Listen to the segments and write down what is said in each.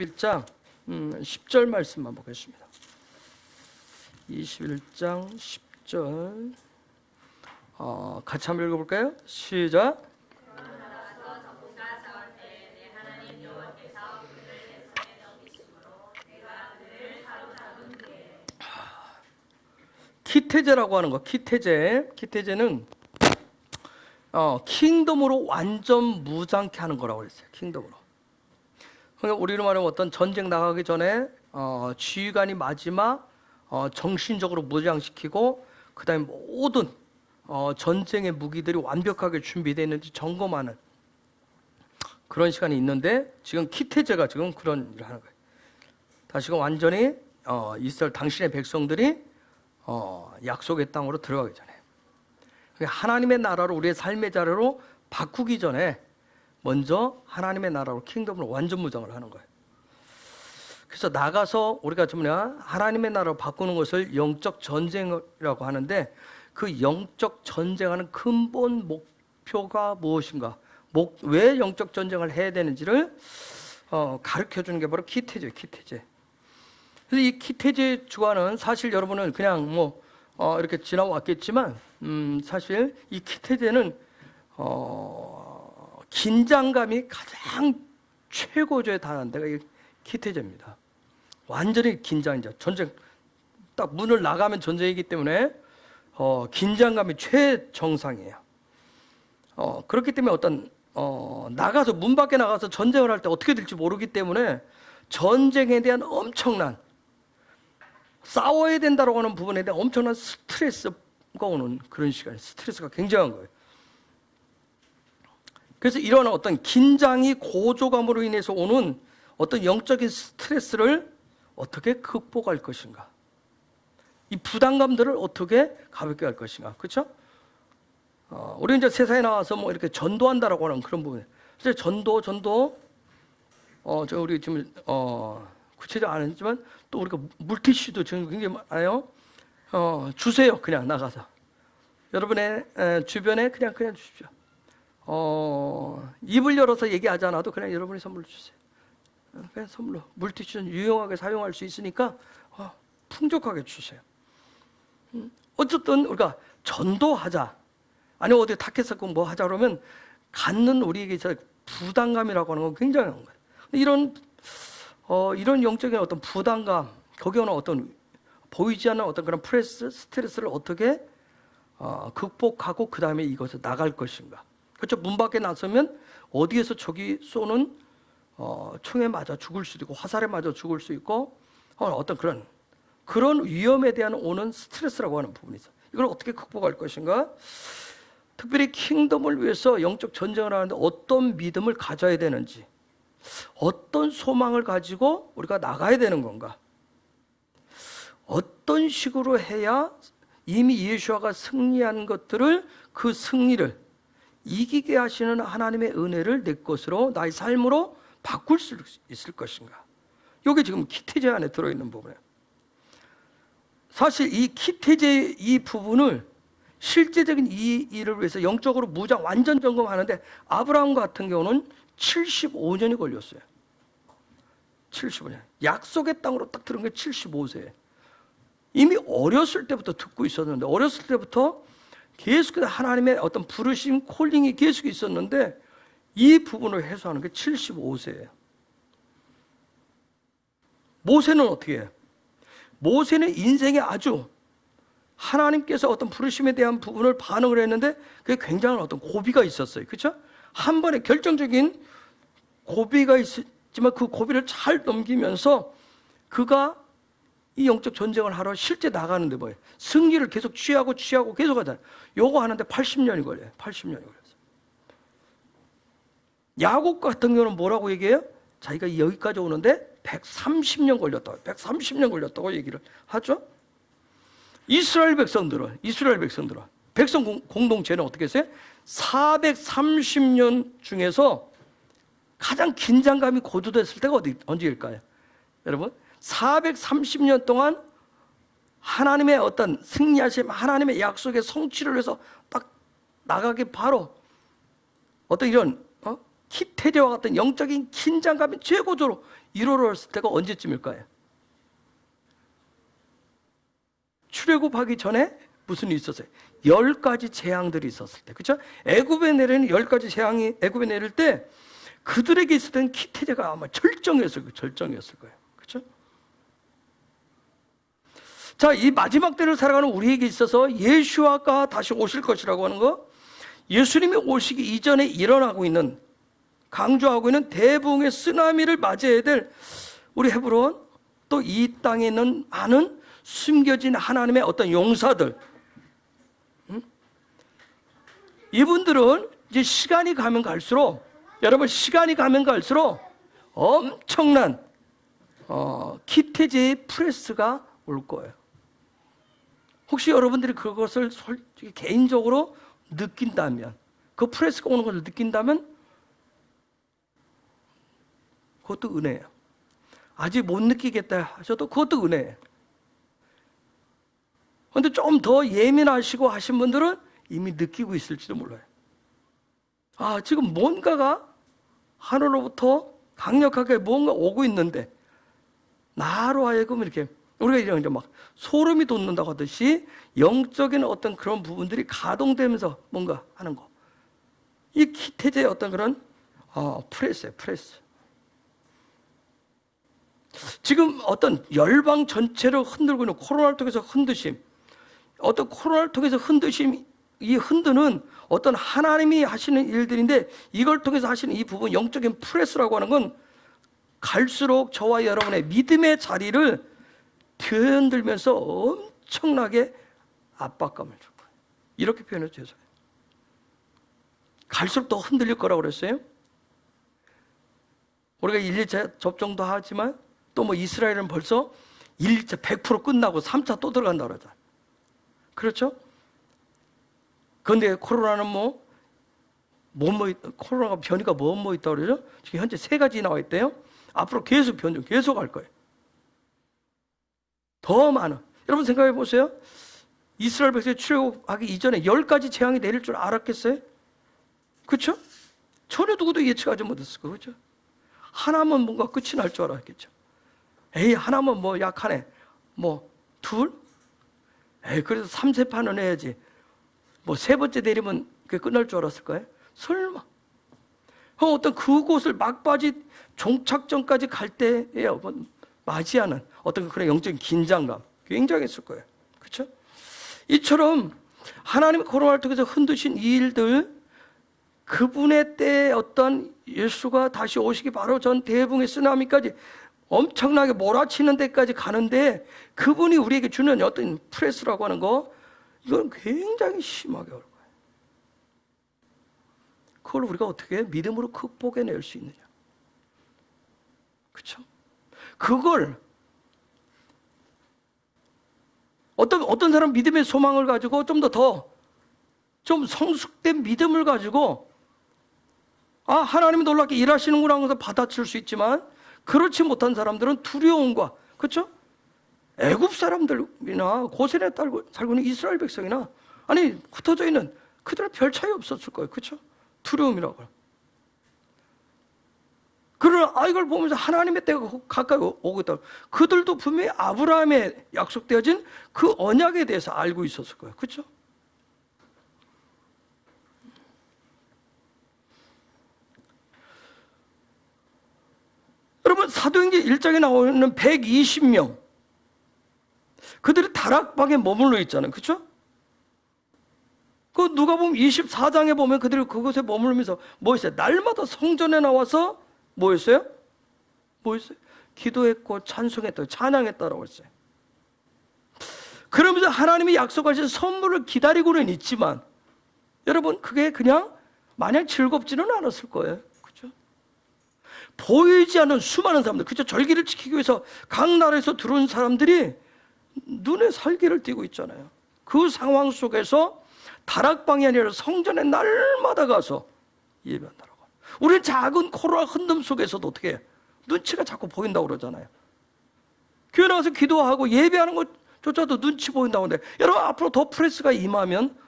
21장 10절 말씀만 보겠습니다. 21장 10절 같이 한번 읽어볼까요? 시작. 키테제라고 하는 거, 키테제는 킹덤으로 완전 무장케 하는 거라고 했어요. 킹덤으로. 그러니까 우리로 말하면 어떤 전쟁 나가기 전에 지휘관이 마지막 정신적으로 무장시키고 그 다음에 모든 전쟁의 무기들이 완벽하게 준비되어 있는지 점검하는 그런 시간이 있는데, 지금 키테제가 지금 그런 일을 하는 거예요. 다시금 완전히 이스라엘 당신의 백성들이 약속의 땅으로 들어가기 전에, 하나님의 나라로 우리의 삶의 자료로 바꾸기 전에 먼저 하나님의 나라로 킹덤으로 완전 무장을 하는 거예요. 그래서 나가서 우리가 하나님의 나라로 바꾸는 것을 영적 전쟁이라고 하는데, 그 영적 전쟁하는 근본 목표가 무엇인가, 왜 영적 전쟁을 해야 되는지를 가르쳐 주는 게 바로 키테제예요. 키테제. 그래서 이 키테제 주관은 사실 여러분은 그냥 이렇게 지나왔겠지만, 사실 이 키테제는 긴장감이 가장 최고조에 달하는 데가 이 키테제입니다. 완전히 긴장이죠. 전쟁 딱 문을 나가면 전쟁이기 때문에 긴장감이 최정상이에요. 그렇기 때문에 나가서 문 밖에 나가서 전쟁을 할 때 어떻게 될지 모르기 때문에 전쟁에 대한 엄청난, 싸워야 된다고 하는 부분에 대한 엄청난 스트레스가 오는 그런 시간, 스트레스가 굉장한 거예요. 그래서 이런 어떤 긴장이 고조감으로 인해서 오는 어떤 영적인 스트레스를 어떻게 극복할 것인가, 이 부담감들을 어떻게 가볍게 할 것인가, 그렇죠? 우리 이제 세상에 나와서 이렇게 전도한다라고 하는 그런 부분. 그래서 전도, 우리 지금 구체적으로 안 했지만 또 우리가 물티슈도 지금 굉장히 많아요. 주세요. 그냥 나가서 여러분의 주변에 그냥 주십시오. 입을 열어서 얘기하지 않아도 그냥 여러분이 선물로 주세요. 그냥 선물로. 물티슈는 유용하게 사용할 수 있으니까 풍족하게 주세요. 어쨌든 우리가 전도하자, 아니 어디 타켓 뭐 하자 그러면 갖는 우리에게 부담감이라고 하는 건 굉장한 거예요. 이런 영적인 어떤 부담감, 거기에 오는 어떤 보이지 않는 어떤 그런 스트레스를 어떻게 극복하고 그 다음에 이것을 나갈 것인가. 그렇죠? 문 밖에 나서면 어디에서 적이 쏘는 총에 맞아 죽을 수도 있고 화살에 맞아 죽을 수 있고 어떤 그런 위험에 대한 오는 스트레스라고 하는 부분이 있어요. 이걸 어떻게 극복할 것인가? 특별히 킹덤을 위해서 영적 전쟁을 하는데 어떤 믿음을 가져야 되는지, 어떤 소망을 가지고 우리가 나가야 되는 건가, 어떤 식으로 해야 이미 예수아가 승리한 것들을, 그 승리를 이기게 하시는 하나님의 은혜를 내 것으로, 나의 삶으로 바꿀 수 있을 것인가. 이게 지금 키테제 안에 들어있는 부분이에요. 사실 이 키테제 이 부분을 실제적인 이 일을 위해서 영적으로 무장 완전 점검하는데 아브라함 같은 경우는 75년이 걸렸어요. 75년. 약속의 땅으로 딱 들은 게 75세에. 이미 어렸을 때부터 듣고 있었는데, 어렸을 때부터 계속해서 하나님의 어떤 부르심, 콜링이 계속 있었는데 이 부분을 해소하는 게 75세예요. 모세는 어떻게 해요? 모세는 인생에 아주 하나님께서 어떤 부르심에 대한 부분을 반응을 했는데 그게 굉장한 어떤 고비가 있었어요. 그렇죠? 한 번에 결정적인 고비가 있었지만 그 고비를 잘 넘기면서 그가 이 영적 전쟁을 하러 실제 나가는데 승리를 계속 취하고 계속 하잖아요. 요거 하는데 80년이 걸려요. 80년이 걸렸어요. 야곱 같은 경우는 뭐라고 얘기해요? 자기가 여기까지 오는데 130년 걸렸다고, 130년 걸렸다고 얘기를 하죠. 이스라엘 백성들은 백성 공동체는 어떻게 했어요? 430년 중에서 가장 긴장감이 고조됐을 때가 언제일까요? 여러분, 430년 동안 하나님의 어떤 승리하심, 하나님의 약속의 성취를 위해서 딱 나가기 바로 어떤 이런 키테제와 같은 영적인 긴장감이 최고조로 이루어졌을 때가 언제쯤일까요? 출애굽하기 전에 무슨 일이 있었어요? 10가지 재앙들이 있었을 때, 그렇죠? 애굽에 내리는 10가지 재앙이 애굽에 내릴 때 그들에게 있었던 기태제가 아마 절정이었을 거예요. 그렇죠? 자, 이 마지막 때를 살아가는 우리에게 있어서 예수아가 다시 오실 것이라고 하는 거, 예수님이 오시기 이전에 일어나고 있는, 강조하고 있는 대부흥의 쓰나미를 맞이해야 될 우리 헤브론, 또 이 땅에 있는 많은 숨겨진 하나님의 어떤 용사들, 이분들은 이제 시간이 가면 갈수록, 여러분 시간이 가면 갈수록 엄청난 기태제의 프레스가 올 거예요. 혹시 여러분들이 그것을 솔직히 개인적으로 느낀다면, 그 프레스가 오는 것을 느낀다면 그것도 은혜예요. 아직 못 느끼겠다 하셔도 그것도 은혜예요. 그런데 좀 더 예민하시고 하신 분들은 이미 느끼고 있을지도 몰라요. 아, 지금 뭔가가 하늘로부터 강력하게 뭔가 오고 있는데, 나로 하여금 이렇게 우리가 이런 이제 막 소름이 돋는다고 하듯이 영적인 어떤 그런 부분들이 가동되면서 뭔가 하는 거. 이 기태제의 어떤 그런 프레스예요, 프레스. 지금 어떤 열방 전체를 흔들고 있는 코로나를 통해서 흔드심, 어떤 코로나를 통해서 흔드심, 이 흔드는 어떤 하나님이 하시는 일들인데, 이걸 통해서 하시는 이 부분, 영적인 프레스라고 하는 건 갈수록 저와 여러분의 믿음의 자리를 뒤흔들면서 엄청나게 압박감을 줄 거예요. 이렇게 표현해도 죄송해요. 갈수록 더 흔들릴 거라고 그랬어요. 우리가 1, 2차 접종도 하지만 또 뭐 이스라엘은 벌써 1, 2차 100% 끝나고 3차 또 들어간다고 그러잖아요. 그렇죠? 그런데 코로나는 코로나가 변이가 뭐 있다고 그러죠? 지금 현재 3가지 나와 있대요. 앞으로 계속 변종, 계속 할 거예요. 더 많은. 여러분 생각해 보세요. 이스라엘 백성이 출애굽하기 이전에 10가지 재앙이 내릴 줄 알았겠어요? 그렇죠? 전혀 누구도 예측하지 못했을 거예요. 그렇죠? 하나면 뭔가 끝이 날 줄 알았겠죠. 에이, 하나면 약하네. 둘? 에이, 그래도 3세판은 해야지. 3번째 내리면 그게 끝날 줄 알았을 거예요? 설마. 어떤 그곳을 막바지 종착점까지 갈 때에 맞이하는 어떤 그런 영적인 긴장감, 굉장했을 거예요. 그렇죠? 이처럼 하나님의 코로나를 통해서 흔드신 이 일들, 그분의 때에 어떤 예수가 다시 오시기 바로 전 대붕의 쓰나미까지 엄청나게 몰아치는 데까지 가는데, 그분이 우리에게 주는 어떤 프레스라고 하는 거, 이건 굉장히 심하게 어려워요. 그걸 우리가 어떻게 믿음으로 극복해낼 수 있느냐. 그렇죠? 그걸 어떤 사람 믿음의 소망을 가지고 좀 좀 성숙된 믿음을 가지고 하나님이 놀랍게 일하시는구나 하면서 받아칠 수 있지만, 그렇지 못한 사람들은 두려움과, 그렇죠? 애굽 사람들이나 고센에 살고 있는 이스라엘 백성이나 흩어져 있는 그들은 별 차이 없었을 거예요. 그렇죠? 두려움이라고. 그러나 이걸 보면서 하나님의 때가 가까이 오고 있다. 그들도 분명히 아브라함에 약속되어진 그 언약에 대해서 알고 있었을 거예요. 그렇죠? 여러분, 사도행전 1장에 나오는 120명, 그들이 다락방에 머물러 있잖아요. 그렇죠? 그 누가 보면 24장에 보면 그들이 그곳에 머물면서 뭐 했어요? 날마다 성전에 나와서 뭐 했어요? 기도했고 찬송했다, 찬양했다라고 했어요. 그러면서 하나님이 약속하신 선물을 기다리고는 있지만, 여러분, 그게 그냥 마냥 즐겁지는 않았을 거예요. 그렇죠? 보이지 않는 수많은 사람들, 그렇죠? 절기를 지키기 위해서 각 나라에서 들어온 사람들이 눈에 살기를 띠고 있잖아요. 그 상황 속에서 다락방이 아니라 성전에 날마다 가서 예배한다라고. 우리는 작은 코로나 흔듦 속에서도 어떻게 해요? 눈치가 자꾸 보인다고 그러잖아요. 교회 나가서 기도하고 예배하는 것조차도 눈치 보인다고 하는데, 여러분 앞으로 더 프레스가 임하면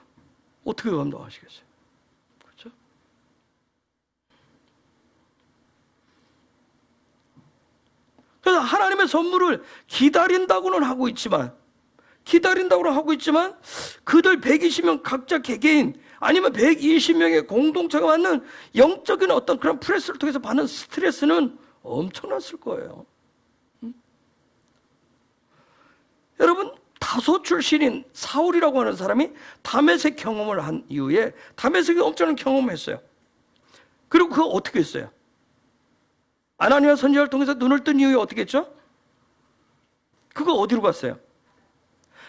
어떻게 감당하시겠어요? 그렇죠? 그래서 하나님의 선물을 기다린다고는 하고 있지만 그들 120명 각자 개개인 아니면 120명의 공동체가 받는 영적인 어떤 그런 프레스를 통해서 받는 스트레스는 엄청났을 거예요. 여러분, 다소 출신인 사울이라고 하는 사람이 다메섹 경험을 한 이후에 다메섹이 엄청난 경험을 했어요. 그리고 그거 어떻게 했어요? 아나니아 선지자를 통해서 눈을 뜬 이후에 어떻게 했죠? 그거 어디로 갔어요?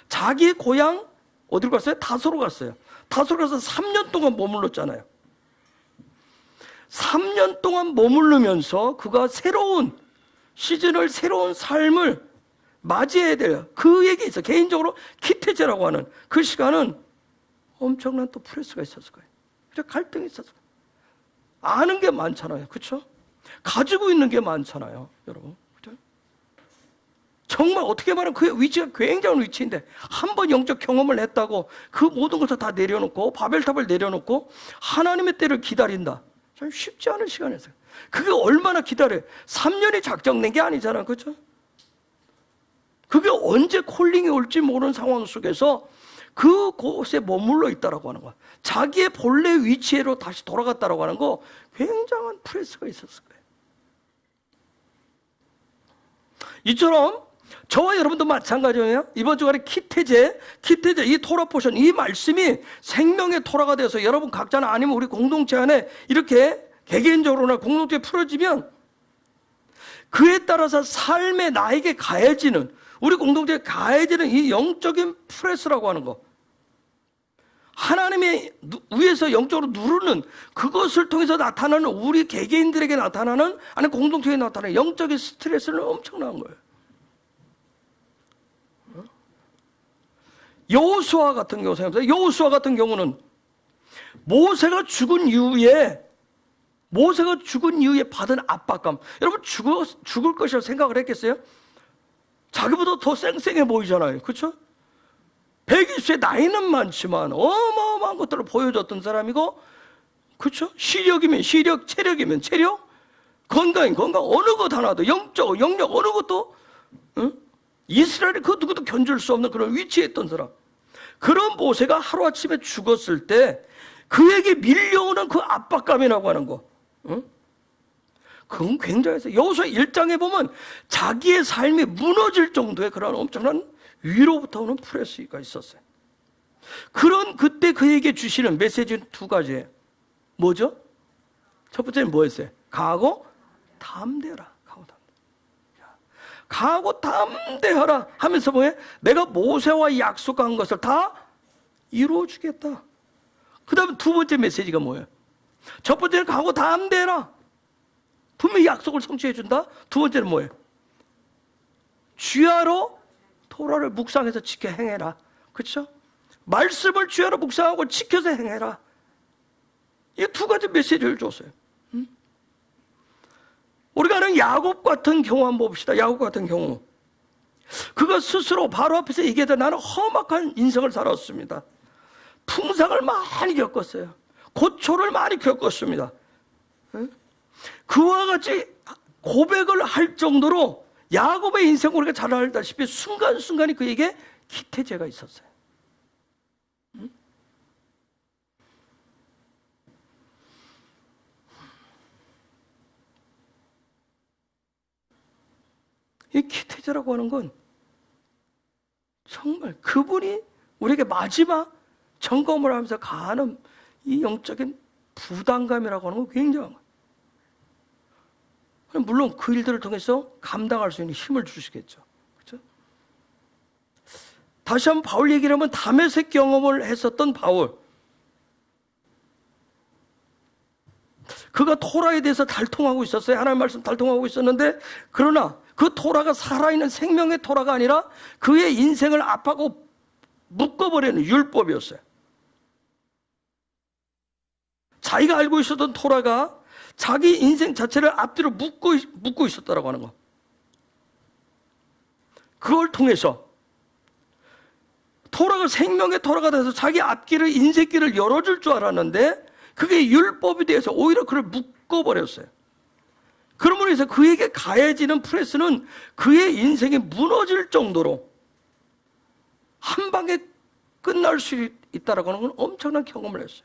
자기 고향 어디로 갔어요? 다소로 갔어요. 다소로 가서 3년 동안 머물렀잖아요. 3년 동안 머무르면서 그가 새로운 시즌을, 새로운 삶을 맞이해야 돼요. 그에게 있어 개인적으로 기태제라고 하는 그 시간은 엄청난 또 프레스가 있었을 거예요. 갈등이 있었을 거예요. 아는 게 많잖아요. 그렇죠? 가지고 있는 게 많잖아요. 여러분. 그렇죠? 정말 어떻게 말하면 그의 위치가 굉장한 위치인데 한 번 영적 경험을 했다고 그 모든 것을 다 내려놓고 바벨탑을 내려놓고 하나님의 때를 기다린다. 참 쉽지 않은 시간이었어요. 그게 얼마나 기다려요. 3년이 작정된 게 아니잖아요. 그렇죠? 그게 언제 콜링이 올지 모르는 상황 속에서 그곳에 머물러 있다라고 하는 거야. 자기의 본래 위치로 다시 돌아갔다라고 하는 거 굉장한 프레스가 있었을 거예요. 이처럼 저와 여러분도 마찬가지예요. 이번 주간에 키테제 이 토라 포션, 이 말씀이 생명의 토라가 되어서 여러분 각자나 아니면 우리 공동체 안에 이렇게 개개인적으로나 공동체에 풀어지면 그에 따라서 삶에 나에게 가해지는, 우리 공동체에 가해지는 이 영적인 프레스라고 하는 거, 하나님의 위에서 영적으로 누르는 그것을 통해서 나타나는 우리 개개인들에게 나타나는, 아니 공동체에 나타나는 영적인 스트레스는 엄청난 거예요. 여호수아 같은 경우 생각해보세요. 여호수아 같은 경우는 모세가 죽은 이후에 받은 압박감, 여러분 죽을 것이라고 생각을 했겠어요? 자기보다 더 쌩쌩해 보이잖아요. 그렇죠? 120세 나이는 많지만 어마어마한 것들을 보여줬던 사람이고, 그렇죠? 시력이면 시력, 체력이면 체력, 건강이면 건강, 어느 것 하나도, 영적, 영력 어느 것도, 응? 이스라엘이 그 누구도 견줄 수 없는 그런 위치에 있던 사람. 그런 모세가 하루아침에 죽었을 때 그에게 밀려오는 그 압박감이라고 하는 거, 응? 그건 굉장해서 여호수아 1장에 보면 자기의 삶이 무너질 정도의 그런 엄청난 위로부터 오는 프레스가 있었어요. 그런 그때 그에게 주시는 메시지는 두 가지예요. 뭐죠? 첫 번째는 뭐였어요? 강하고 담대하라. 강하고 담대하라 하면서 뭐예요? 내가 모세와 약속한 것을 다 이루어주겠다. 그 다음에 두 번째 메시지가 뭐예요? 첫 번째는 강하고 담대하라. 분명히 약속을 성취해준다. 두 번째는 뭐예요? 주야로 토라를 묵상해서 지켜 행해라. 그렇죠? 말씀을 주야로 묵상하고 지켜서 행해라. 이 두 가지 메시지를 줬어요. 우리가 아는 야곱 같은 경우 한번 봅시다. 야곱 같은 경우, 그가 스스로 바로 앞에서 얘기하다 나는 험악한 인생을 살았습니다. 풍상을 많이 겪었어요. 고초를 많이 겪었습니다. 그와 같이 고백을 할 정도로 야곱의 인생, 우리가 잘 알다시피 순간순간이 그에게 기태제가 있었어요. 이 기태제라고 하는 건 정말 그분이 우리에게 마지막 점검을 하면서 가하는 이 영적인 부담감이라고 하는 건 굉장한 거예요. 물론 그 일들을 통해서 감당할 수 있는 힘을 주시겠죠. 그렇죠? 다시 한번 바울 얘기를 하면 다메섹 경험을 했었던 바울, 그가 토라에 대해서 달통하고 있었어요. 하나님의 말씀 달통하고 있었는데, 그러나 그 토라가 살아있는 생명의 토라가 아니라 그의 인생을 압하고 묶어버리는 율법이었어요. 자기가 알고 있었던 토라가 자기 인생 자체를 앞뒤로 묶고 있었다라고 하는 거. 그걸 통해서 토라가 생명의 토라가 돼서 자기 앞길을, 인생길을 열어줄 줄 알았는데 그게 율법에 대해서 오히려 그를 묶어버렸어요. 그러므로 해서 그에게 가해지는 프레스는 그의 인생이 무너질 정도로 한 방에 끝날 수 있다라고 하는 건 엄청난 경험을 했어요.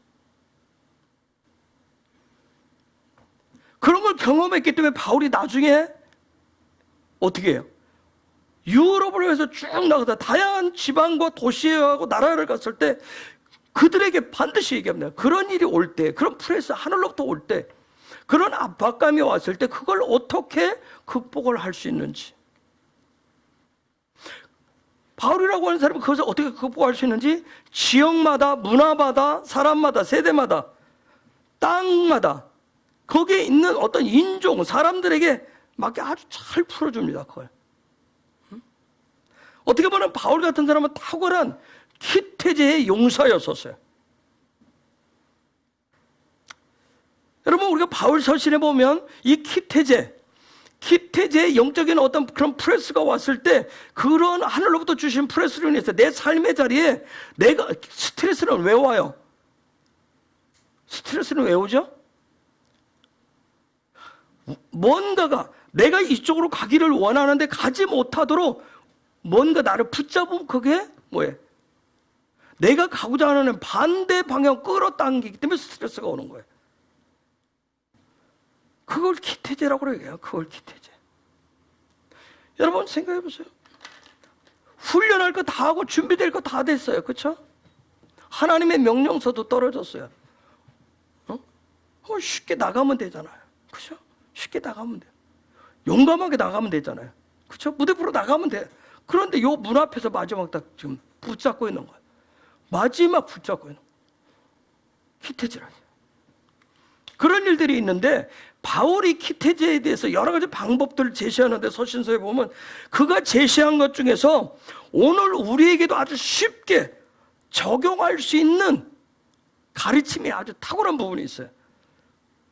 그런 걸 경험했기 때문에 바울이 나중에 어떻게 해요? 유럽을 해서 쭉 나가다 다양한 지방과 도시하고 나라를 갔을 때 그들에게 반드시 얘기합니다. 그런 일이 올 때, 그런 프레스 하늘로부터 올 때, 그런 압박감이 왔을 때 그걸 어떻게 극복을 할 수 있는지, 바울이라고 하는 사람은 그것을 어떻게 극복할 수 있는지 지역마다, 문화마다, 사람마다, 세대마다, 땅마다 거기에 있는 어떤 인종, 사람들에게 맞게 아주 잘 풀어줍니다. 그걸. 어떻게 보면 바울 같은 사람은 탁월한 키태제의 용사였었어요. 여러분, 우리가 바울 서신에 보면 이 키태제의 영적인 어떤 그런 프레스가 왔을 때 그런 하늘로부터 주신 프레스로 인해서 내 삶의 자리에 내가 스트레스는 왜 와요? 스트레스는 왜 오죠? 뭔가가 내가 이쪽으로 가기를 원하는데 가지 못하도록 뭔가 나를 붙잡으면 그게 뭐예요? 내가 가고자 하는 반대 방향 끌어당기기 때문에 스트레스가 오는 거예요. 그걸 키태제라고 그래요. 그걸 키태제. 여러분 생각해 보세요. 훈련할 거 다 하고 준비될 거 다 됐어요. 그렇죠? 하나님의 명령서도 떨어졌어요. 쉽게 나가면 되잖아요. 그렇죠? 쉽게 나가면 돼요. 용감하게 나가면 되잖아요. 그렇죠? 무대부로 나가면 돼. 그런데 요 문 앞에서 마지막 딱 지금 붙잡고 있는 거예요. 마지막 붙잡고 있는 거예요. 키태제라죠. 그런 일들이 있는데 바울이 키태제에 대해서 여러 가지 방법들을 제시하는데 서신서에 보면 그가 제시한 것 중에서 오늘 우리에게도 아주 쉽게 적용할 수 있는 가르침이 아주 탁월한 부분이 있어요.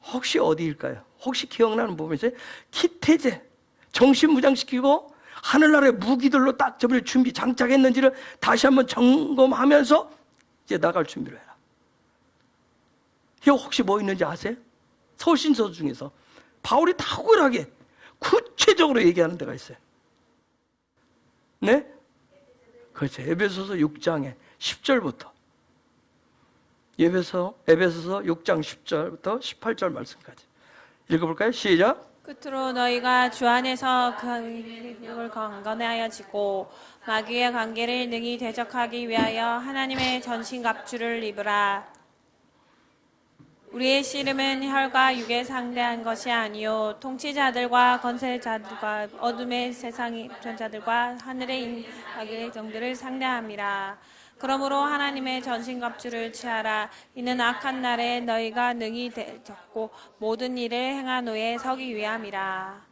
혹시 어디일까요? 혹시 기억나는 부분이 있어요? 키태제, 정신무장시키고 하늘나라의 무기들로 딱 저번에 준비 장착했는지를 다시 한번 점검하면서 이제 나갈 준비를 해라. 이거 혹시 뭐 있는지 아세요? 서신서 중에서 바울이 탁월하게 구체적으로 얘기하는 데가 있어요. 네? 그렇죠. 에베소서 6장에 10절부터 에베소서 6장 10절부터 18절 말씀까지 읽어볼까요? 시작. 끝으로 너희가 주 안에서 그걸 강건하여지고 마귀의 관계를 능히 대적하기 위하여 하나님의 전신갑주를 입으라. 우리의 씨름은 혈과 육에 상대한 것이 아니요 통치자들과 권세자들과 어둠의 세상의 전자들과 하늘의 악의 정들을 상대함이라. 그러므로 하나님의 전신갑주를 취하라. 이는 악한 날에 너희가 능히 대적고 모든 일을 행한 후에 서기 위함이라.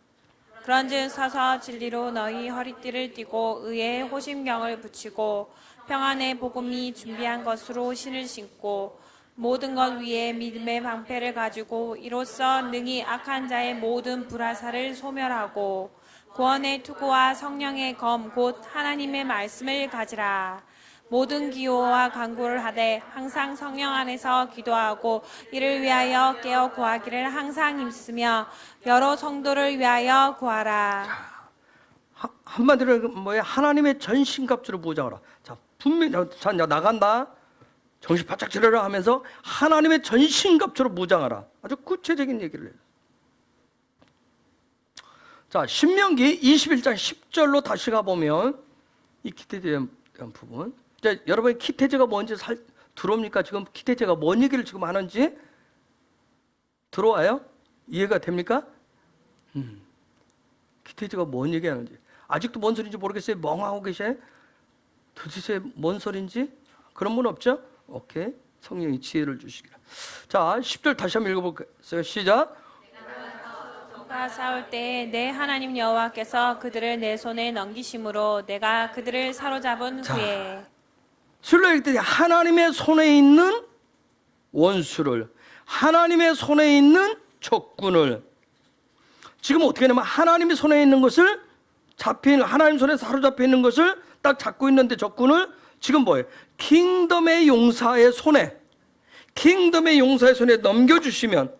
그런즉 서서 진리로 너희 허리띠를 띠고 의의 호심경을 붙이고 평안의 복음이 준비한 것으로 신을 신고 모든 것 위에 믿음의 방패를 가지고 이로써 능히 악한 자의 모든 불화살을 소멸하고 구원의 투구와 성령의 검 곧 하나님의 말씀을 가지라. 모든 기호와 간구를 하되 항상 성령 안에서 기도하고 이를 위하여 깨어 구하기를 항상 힘쓰며 여러 성도를 위하여 구하라. 한마디로 뭐야? 하나님의 전신갑주를 보장하라. 자, 분명히 자 나간다. 정신 바짝 차려라 하면서 하나님의 전신갑주로 무장하라. 아주 구체적인 얘기를 해요. 자, 신명기 21장 10절로 다시 가보면 이 키태제에 대한 부분. 자, 여러분이 키태제가 뭔지 들어옵니까? 지금 키태제가 뭔 얘기를 지금 하는지 들어와요? 이해가 됩니까? 키태제가 뭔 얘기하는지 아직도 뭔 소리인지 모르겠어요? 멍하고 계셔? 도대체 뭔 소리인지? 그런 분 없죠? 오케이. 성령이 지혜를 주시기를. 자, 10절 다시 한번 읽어볼게요. 시작. 내가 싸울 때 내 하나님 여호와께서 그들을 내 손에 넘기심으로 내가 그들을 사로잡은 후에. 실로 얘기했더니 하나님의 손에 있는 원수를, 하나님의 손에 있는 적군을, 지금 어떻게 하냐면 하나님의 손에 있는 것을 하나님 손에 사로잡혀 있는 것을 딱 잡고 있는데 적군을 지금 뭐예요? 킹덤의 용사의 손에 넘겨주시면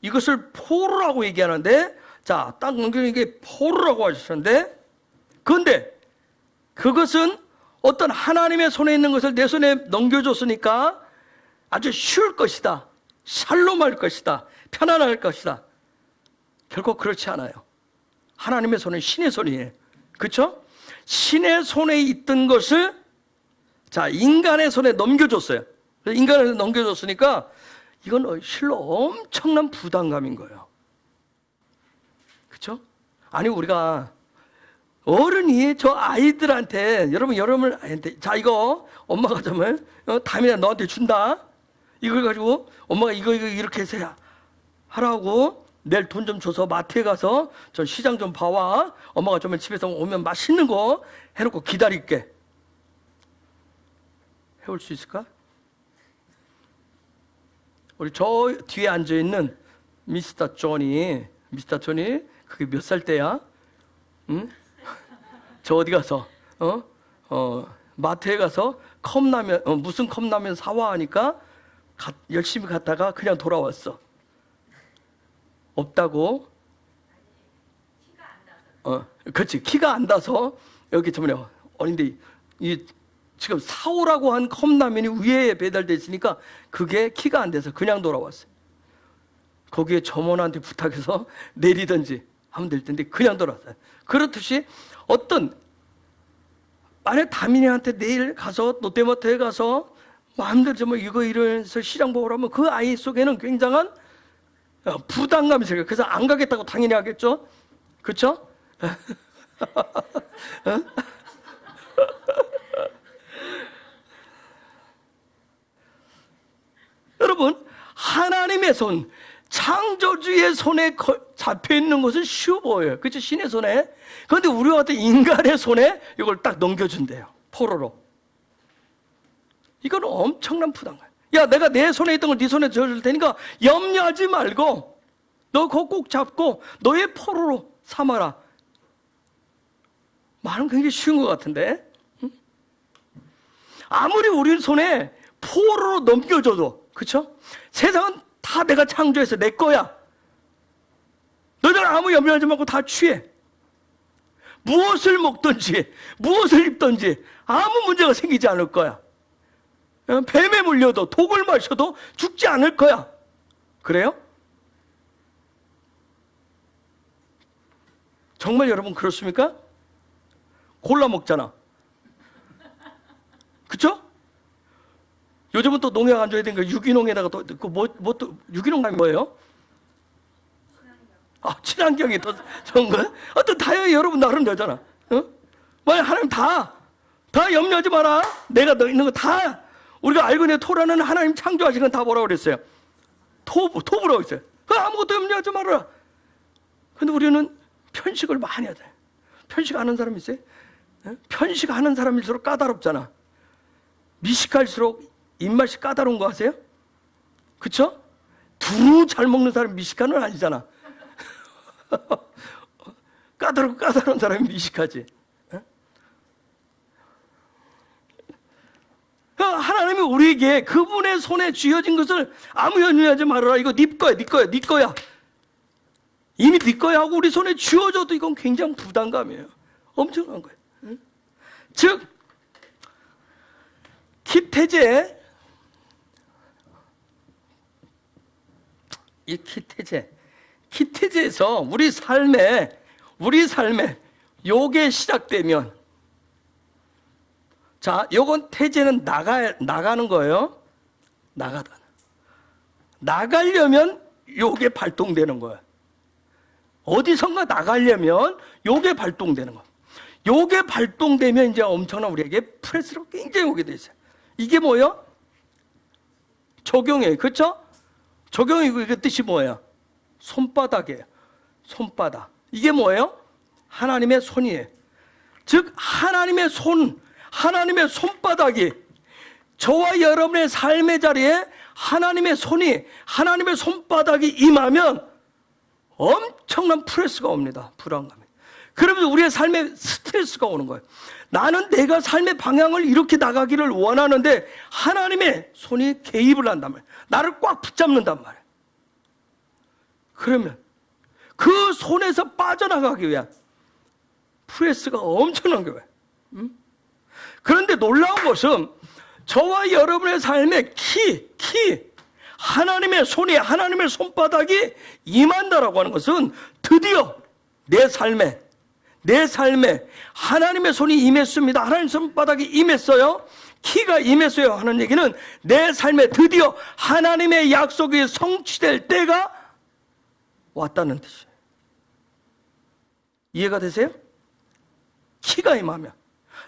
이것을 포로라고 얘기하는데 자, 딱 넘기는 게 포로라고 하셨는데, 그런데 그것은 어떤 하나님의 손에 있는 것을 내 손에 넘겨줬으니까 아주 쉬울 것이다, 샬롬할 것이다, 편안할 것이다. 결코 그렇지 않아요. 하나님의 손은 신의 손이에요. 그렇죠? 신의 손에 있던 것을 자, 인간의 손에 넘겨줬어요. 인간의 손에 넘겨줬으니까 이건 실로 엄청난 부담감인 거예요. 그렇죠? 아니, 우리가 어른이 저 아이들한테, 여러분 아이한테, 자, 이거 엄마가 정말 다음에 너한테 준다, 이걸 가지고 엄마가 이거 이렇게 해서 하라고, 내일 돈 좀 줘서 마트에 가서 저 시장 좀 봐와, 엄마가 좀 집에서 오면 맛있는 거 해놓고 기다릴게. 해올 수 있을까? 우리 저 뒤에 앉아있는 미스터 존이 그게 몇 살 때야? 응? 저 어디 가서 마트에 가서 컵라면, 무슨 컵라면 사와 하니까 열심히 갔다가 그냥 돌아왔어. 없다고? 그렇지. 키가 안 닿아서 여기 저번에 어린데 지금 사오라고 한 컵라면이 위에 배달돼 있으니까 그게 키가 안 돼서 그냥 돌아왔어요. 거기에 점원한테 부탁해서 내리든지 하면 될 텐데 그냥 돌아왔어요. 그렇듯이 만약 다민이한테 내일 가서 롯데마트에 가서 마음대로 좀 이거 이러면서 시장 보고 하면 그 아이 속에는 굉장한 부담감이 있어요. 그래서 안 가겠다고 당연히 하겠죠. 그렇죠? 여러분, 하나님의 손, 창조주의 손에 잡혀 있는 것은 쉬워 보여요. 그렇죠? 신의 손에. 그런데 우리와 같은 인간의 손에 이걸 딱 넘겨준대요. 포로로. 이건 엄청난 부담감. 야, 내가 내 손에 있던 걸 네 손에 져줄 테니까 염려하지 말고 너 그거 꼭 잡고 너의 포로로 삼아라. 말은 굉장히 쉬운 것 같은데, 응? 아무리 우리 손에 포로로 넘겨줘도, 그렇죠? 세상은 다 내가 창조해서 내 거야. 너희들 아무 염려하지 말고 다 취해. 무엇을 먹든지 무엇을 입든지 아무 문제가 생기지 않을 거야. 뱀에 물려도 독을 마셔도 죽지 않을 거야. 그래요? 정말 여러분 그렇습니까? 골라 먹잖아. 그쵸? 요즘은 또 농약 안 줘야 되니까 유기농에다가 또 유기농이 뭐예요? 친환경이 더 좋은 거야? 어떤 다양해. 여러분 나름 되잖아. 만약 하나님 다 염려하지 마라. 내가 너 있는 거 다, 우리가 알고 있는 토라는 하나님 창조하신 건 다 뭐라고 그랬어요? 토부라고 했어요. 아무것도 염려하지 말아라. 근데 우리는 편식을 많이 하잖아요. 편식하는 사람 있어요? 편식하는 사람일수록 까다롭잖아. 미식할수록 입맛이 까다로운 거 아세요? 그쵸? 두루 잘 먹는 사람이 미식가는 아니잖아. 까다로운 사람이 미식하지. 하나님이 우리에게 그분의 손에 쥐어진 것을 아무 염려하지 말아라. 이거 네 거야. 이미 네 거야 하고 우리 손에 쥐어줘도 이건 굉장히 부담감이에요. 엄청난 거예요. 즉, 기태제, 이 기태제에서 우리 삶에 요게 시작되면, 자, 요건 태제는 나가는 거예요. 나가려면 요게 발동되는 거예요. 어디선가 나가려면 요게 발동되는 거예요. 요게 발동되면 이제 엄청난 우리에게 프레스가 굉장히 오게 돼 있어요. 이게 뭐예요? 적용이에요. 그렇죠? 적용이고 이게 뜻이 뭐예요? 손바닥이에요. 손바닥. 이게 뭐예요? 하나님의 손이에요. 즉 하나님의 손바닥이 저와 여러분의 삶의 자리에 하나님의 손바닥이 임하면 엄청난 프레스가 옵니다. 불안감이. 그러면서 우리의 삶에 스트레스가 오는 거예요. 나는 내가 삶의 방향을 이렇게 나가기를 원하는데 하나님의 손이 개입을 한단 말이에요. 나를 꽉 붙잡는단 말이에요. 그러면 그 손에서 빠져나가기 위한 프레스가 엄청난 거예요. 그런데 놀라운 것은 저와 여러분의 삶에 하나님의 손이, 하나님의 손바닥이 임한다라고 하는 것은 드디어 내 삶에 하나님의 손이 임했습니다. 하나님의 손바닥이 임했어요. 키가 임했어요 하는 얘기는 내 삶에 드디어 하나님의 약속이 성취될 때가 왔다는 뜻이에요. 이해가 되세요? 키가 임하면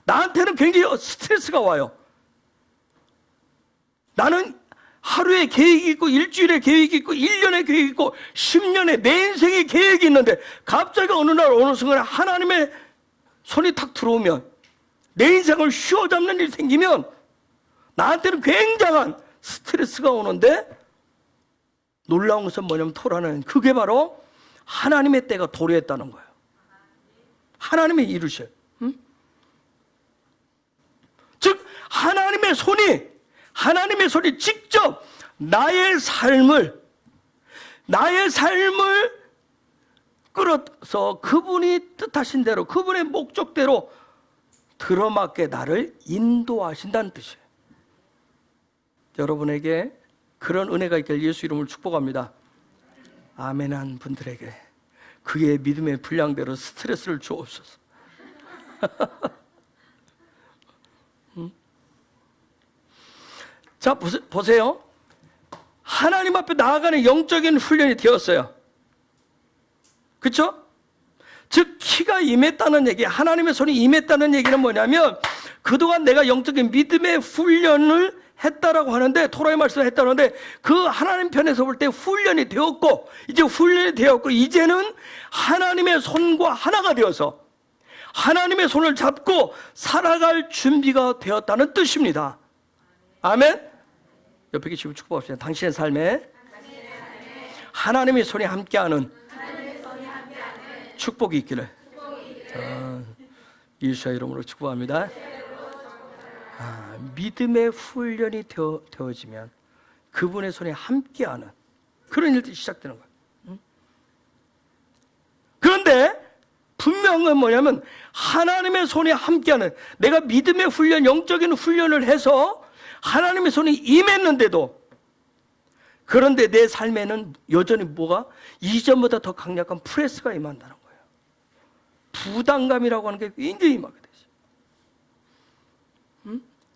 나한테는 굉장히 스트레스가 와요. 나는 하루에 계획이 있고 일주일에 계획이 있고 1년에 계획이 있고 10년에 내 인생에 계획이 있는데 갑자기 어느 날 어느 순간에 하나님의 손이 탁 들어오면 내 인생을 휘어잡는 일이 생기면 나한테는 굉장한 스트레스가 오는데 놀라운 것은 뭐냐면 토라는 그게 바로 하나님의 때가 도래했다는 거예요. 하나님의 이루셔요. 즉 하나님의 손이 직접 나의 삶을 끌어서 그분이 뜻하신 대로 그분의 목적대로 들어맞게 나를 인도하신다는 뜻이에요. 여러분에게 그런 은혜가 있길 예수 이름으로 축복합니다. 아멘한 분들에게 그의 믿음의 분량대로 스트레스를 주옵소서. 자, 보세요. 하나님 앞에 나아가는 영적인 훈련이 되었어요. 그렇죠? 즉 키가 임했다는 얘기, 하나님의 손이 임했다는 얘기는 뭐냐면 그동안 내가 영적인 믿음의 훈련을 했다라고 하는데, 토라의 말씀을 했다는데 그 하나님 편에서 볼 때 훈련이 되었고, 이제는 하나님의 손과 하나가 되어서 하나님의 손을 잡고 살아갈 준비가 되었다는 뜻입니다. 아멘. 옆에 계시고 축복합시다. 당신의 삶에 하나님의 손이 함께하는 축복이 있기를 예수의 이름으로 축복합니다. 믿음의 훈련이 되어지면 그분의 손에 함께하는 그런 일들이 시작되는 거예요. 그런데 분명한 건 뭐냐면 하나님의 손에 함께하는, 내가 믿음의 훈련, 영적인 훈련을 해서 하나님의 손이 임했는데도, 그런데 내 삶에는 여전히 뭐가 이전보다 더 강력한 프레스가 임한다는 거예요. 부담감이라고 하는 게 굉장히 임하게 되죠.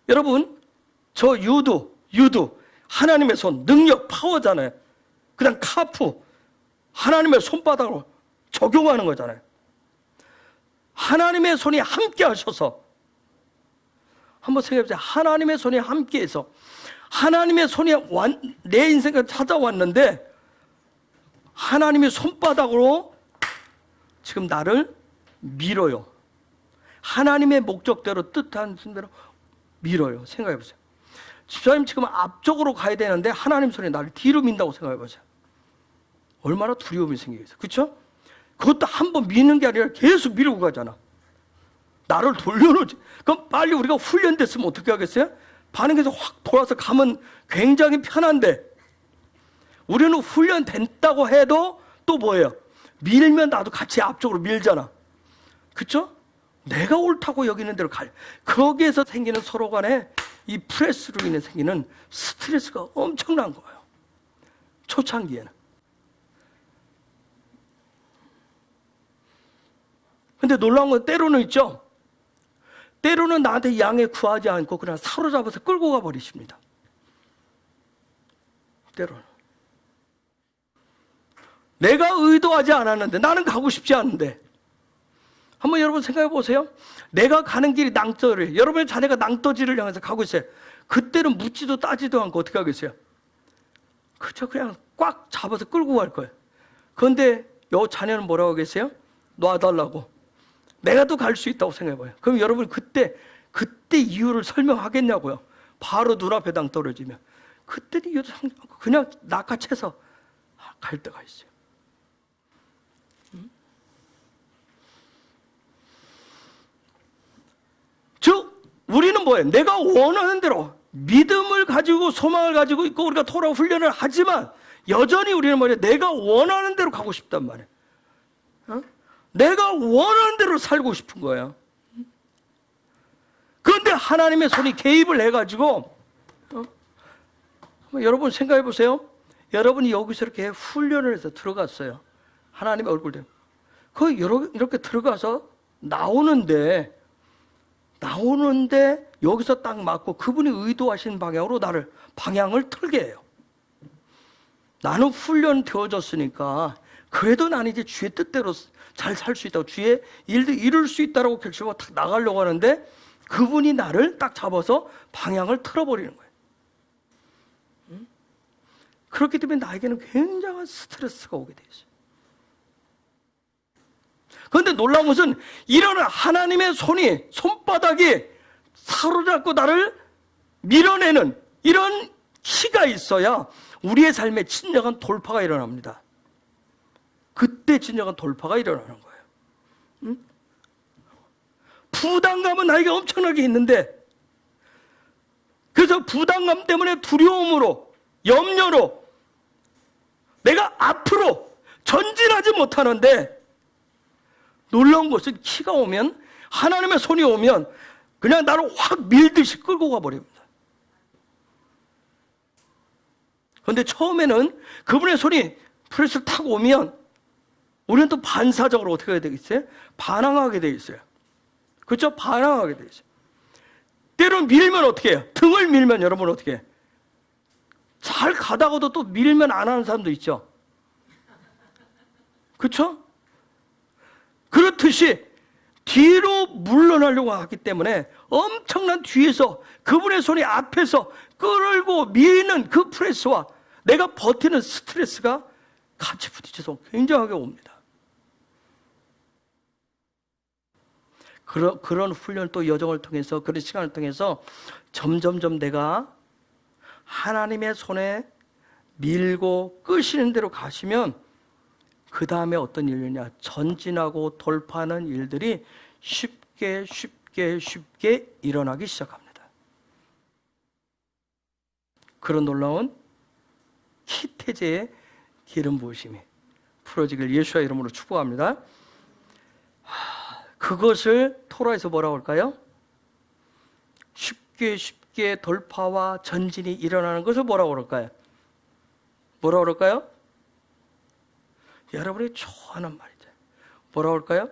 여러분, 저 유두 하나님의 손, 능력, 파워잖아요. 그냥 카프, 하나님의 손바닥으로 적용하는 거잖아요. 하나님의 손이 함께 하셔서, 한번 생각해보세요. 하나님의 손이 함께해서 하나님의 손이 내 인생에 찾아왔는데 하나님의 손바닥으로 지금 나를 밀어요. 하나님의 목적대로, 뜻한 대로 밀어요. 생각해보세요. 집사님 지금 앞쪽으로 가야 되는데 하나님 손이 나를 뒤로 민다고 생각해보세요. 얼마나 두려움이 생기겠어요. 그렇죠? 그것도 한 번 미는 게 아니라 계속 밀고 가잖아. 나를 돌려놓지. 그럼 빨리 우리가 훈련됐으면 어떻게 하겠어요? 반응해서 확 돌아서 가면 굉장히 편한데, 우리는 훈련됐다고 해도 또 뭐예요? 밀면 나도 같이 앞쪽으로 밀잖아. 그렇죠? 내가 옳다고 여기는 대로 거기에서 생기는 서로 간에 이 프레스로 인해 생기는 스트레스가 엄청난 거예요. 초창기에는. 근데 놀라운 건 때로는 있죠. 때로는 나한테 양해 구하지 않고 그냥 사로잡아서 끌고 가버리십니다. 때로는. 내가 의도하지 않았는데, 나는 가고 싶지 않은데. 한번 여러분 생각해 보세요. 내가 가는 길이 낭떠러리, 여러분의 자녀가 낭떠지를 향해서 가고 있어요. 그때는 묻지도 따지도 않고 어떻게 하겠어요? 그렇죠. 그냥 꽉 잡아서 끌고 갈 거예요. 그런데 요 자녀는 뭐라고 하겠어요? 놔달라고. 내가 또 갈 수 있다고 생각해봐요. 그럼 여러분 그때 이유를 설명하겠냐고요. 바로 눈앞에 당 떨어지면. 그때는 이유도 그냥 낚아채서 갈 때가 있어요. 즉 우리는 뭐예요? 내가 원하는 대로 믿음을 가지고 소망을 가지고 있고 우리가 토라 훈련을 하지만 여전히 우리는 뭐예요? 내가 원하는 대로 가고 싶단 말이에요. 내가 원하는 대로 살고 싶은 거예요. 그런데 하나님의 손이 개입을 해가지고 여러분 생각해 보세요. 여러분이 여기서 이렇게 훈련을 해서 들어갔어요. 하나님의 얼굴 때문에. 거기 이렇게 들어가서 나오는데 여기서 딱 맞고 그분이 의도하신 방향으로 나를 방향을 틀게 해요. 나는 훈련 되어졌으니까 그래도 나는 이제 주의 뜻대로 잘 살 수 있다고, 주의 일도 이룰 수 있다고 결심하고 딱 나가려고 하는데 그분이 나를 딱 잡아서 방향을 틀어버리는 거예요. 그렇기 때문에 나에게는 굉장한 스트레스가 오게 돼 있어요. 그런데 놀라운 것은 이런 하나님의 손바닥이 사로잡고 나를 밀어내는 이런 키가 있어야 우리의 삶에 진정한 돌파가 일어납니다. 그때 진정한 돌파가 일어나는 거예요. 부담감은 나에게 엄청나게 있는데, 그래서 부담감 때문에 두려움으로, 염려로 내가 앞으로 전진하지 못하는데, 놀라운 것은 키가 오면, 하나님의 손이 오면 그냥 나를 확 밀듯이 끌고 가버립니다. 그런데 처음에는 그분의 손이 프레스를 타고 오면 우리는 또 반사적으로 어떻게 해야 되겠어요? 반항하게 돼 있어요. 그렇죠? 반항하게 돼 있어요. 때론 밀면 어떻게 해요? 등을 밀면 여러분 어떻게 해요? 잘 가다가도 또 밀면 안 하는 사람도 있죠. 그렇죠? 그렇듯이 뒤로 물러나려고 하기 때문에 엄청난 뒤에서 그분의 손이 앞에서 끌고 미는 그 프레스와 내가 버티는 스트레스가 같이 부딪혀서 굉장하게 옵니다. 그런 훈련 또 여정을 통해서, 그런 시간을 통해서 점점점 내가 하나님의 손에 밀고 끄시는 대로 가시면 그 다음에 어떤 일이냐, 전진하고 돌파하는 일들이 쉽게 일어나기 시작합니다. 그런 놀라운 키태제의 기름 부으심이 풀어지길 예수의 이름으로 축복합니다. 그것을 토라에서 뭐라고 할까요? 쉽게 돌파와 전진이 일어나는 것을 뭐라고 그럴까요? 뭐라고 그럴까요? 여러분이 좋아하는 말이죠. 뭐라고 할까요?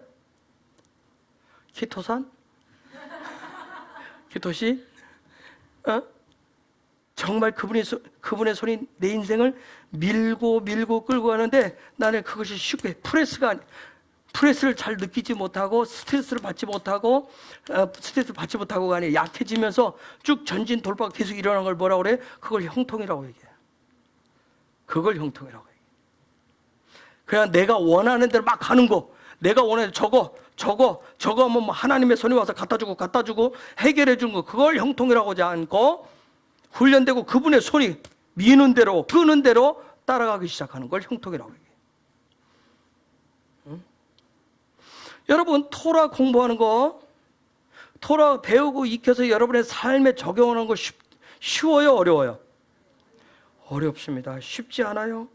키토산? 키토시? 정말 그분의 손이 내 인생을 밀고 끌고 가는데 나는 그것이 쉽게 프레스를 잘 느끼지 못하고 스트레스를 받지 못하고 아니라 약해지면서 쭉 전진 돌파가 계속 일어나는 걸 뭐라고 그래? 그걸 형통이라고 얘기해요. 그걸 형통이라고 얘기해요. 그냥 내가 원하는 대로 막 가는 거, 내가 원하는 저거 하면 뭐 하나님의 손이 와서 갖다 주고 해결해 주는 거, 그걸 형통이라고 하지 않고 훈련되고 그분의 손이 미는 대로 끄는 대로 따라가기 시작하는 걸 형통이라고 얘기해요. 여러분, 토라 공부하는 거, 토라 배우고 익혀서 여러분의 삶에 적용하는 거 쉬워요, 어려워요? 어렵습니다. 쉽지 않아요.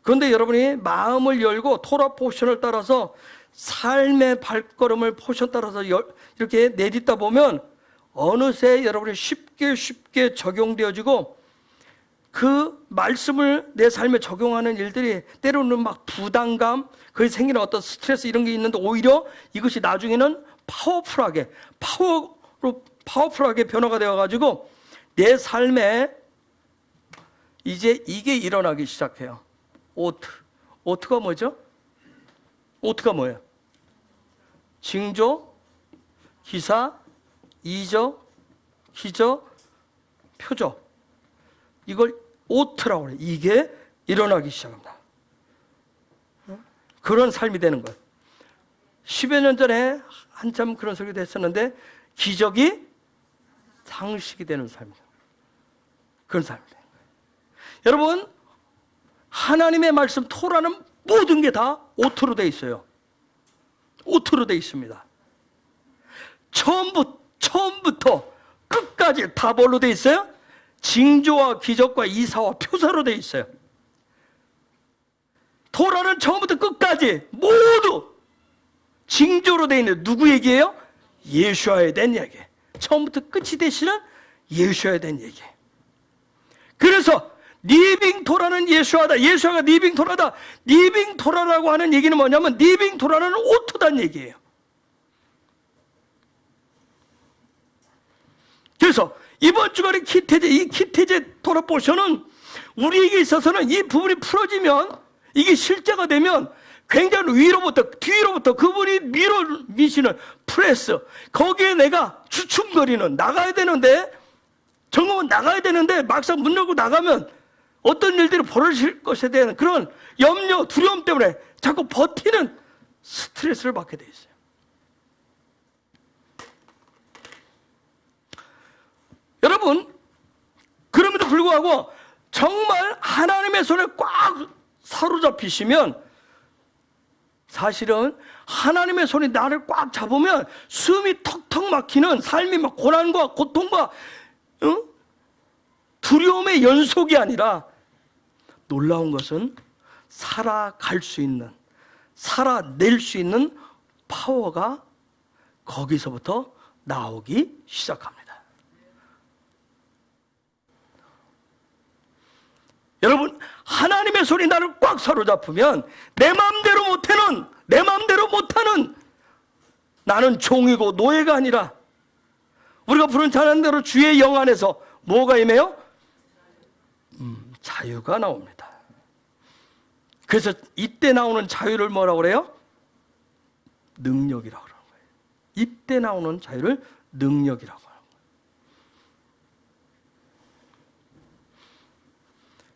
그런데 여러분이 마음을 열고 토라 포션을 따라서 삶의 발걸음을 포션 따라서 이렇게 내딛다 보면 어느새 여러분이 쉽게 적용되어지고 그 말씀을 내 삶에 적용하는 일들이 때로는 막 부담감, 그에 생기는 어떤 스트레스 이런 게 있는데 오히려 이것이 나중에는 파워풀하게 변화가 되어가지고 내 삶에 이제 이게 일어나기 시작해요. 오트가 뭐죠? 오트가 뭐예요? 징조, 기사, 이적, 기적, 표적. 이걸 오트라고 그래요. 이게 일어나기 시작합니다. 그런 삶이 되는 거예요. 10여 년 전에 한참 그런 설교도 했었는데 기적이 상식이 되는 삶이죠. 그런 삶이 되는 거예요. 여러분, 하나님의 말씀 토라는 모든 게 다 오트로 되어 있어요. 오트로 되어 있습니다. 처음부터 끝까지 다 뭘로 되어 있어요? 징조와 기적과 이사와 표사로 되어 있어요. 토라는 처음부터 끝까지 모두 징조로 되어 있는 누구 얘기예요? 예수와에 대한 얘기. 처음부터 끝이 되시는 예수와에 대한 얘기. 그래서 리빙 토라는 예수와다. 예수와가 리빙 토라다. 리빙 토라라고 하는 얘기는 뭐냐면 리빙 토라는 오토다는 얘기예요. 그래서 이번 주간의 키테제, 이 키테제 토라 포션은 우리에게 있어서는 이 부분이 풀어지면, 이게 실제가 되면 굉장히 위로부터 뒤로부터 그분이 밀어미시는 프레스, 거기에 내가 주춤거리는, 나가야 되는데, 정말 나가야 되는데 막상 문 열고 나가면 어떤 일들이 벌어질 것에 대한 그런 염려, 두려움 때문에 자꾸 버티는 스트레스를 받게 돼 있어요. 여러분, 그럼에도 불구하고 정말 하나님의 손에 꽉 사로잡히시면, 사실은 하나님의 손이 나를 꽉 잡으면 숨이 턱턱 막히는 삶이 막 고난과 고통과 두려움의 연속이 아니라, 놀라운 것은 살아갈 수 있는, 살아낼 수 있는 파워가 거기서부터 나오기 시작합니다. 여러분, 하나님의 손이 나를 꽉 사로잡으면 내 마음대로 못하는 나는 종이고 노예가 아니라, 우리가 부른 찬양대로 주의 영 안에서 뭐가 임해요? 자유가 나옵니다. 그래서 이때 나오는 자유를 뭐라고 그래요? 능력이라고 그러는 거예요. 이때 나오는 자유를 능력이라고 하는 거예요.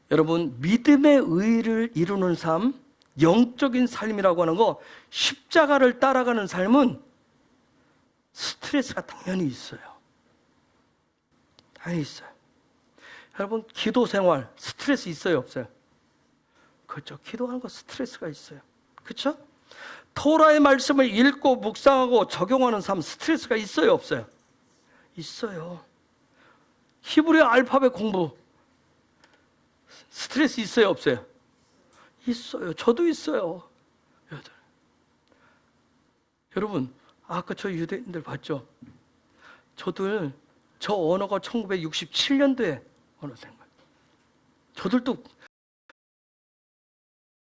여러분, 믿음의 의를 이루는 삶, 영적인 삶이라고 하는 거, 십자가를 따라가는 삶은 스트레스가 당연히 있어요. 당연히 있어요. 여러분, 기도 생활 스트레스 있어요, 없어요? 그렇죠. 기도하는 거 스트레스가 있어요. 그렇죠? 토라의 말씀을 읽고 묵상하고 적용하는 삶 스트레스가 있어요, 없어요? 있어요. 히브리어 알파벳 공부 스트레스 있어요, 없어요? 있어요. 저도 있어요. 여러분, 아까 저 유대인들 봤죠? 저 언어가 1967년도에 언어된 거예요. 저들도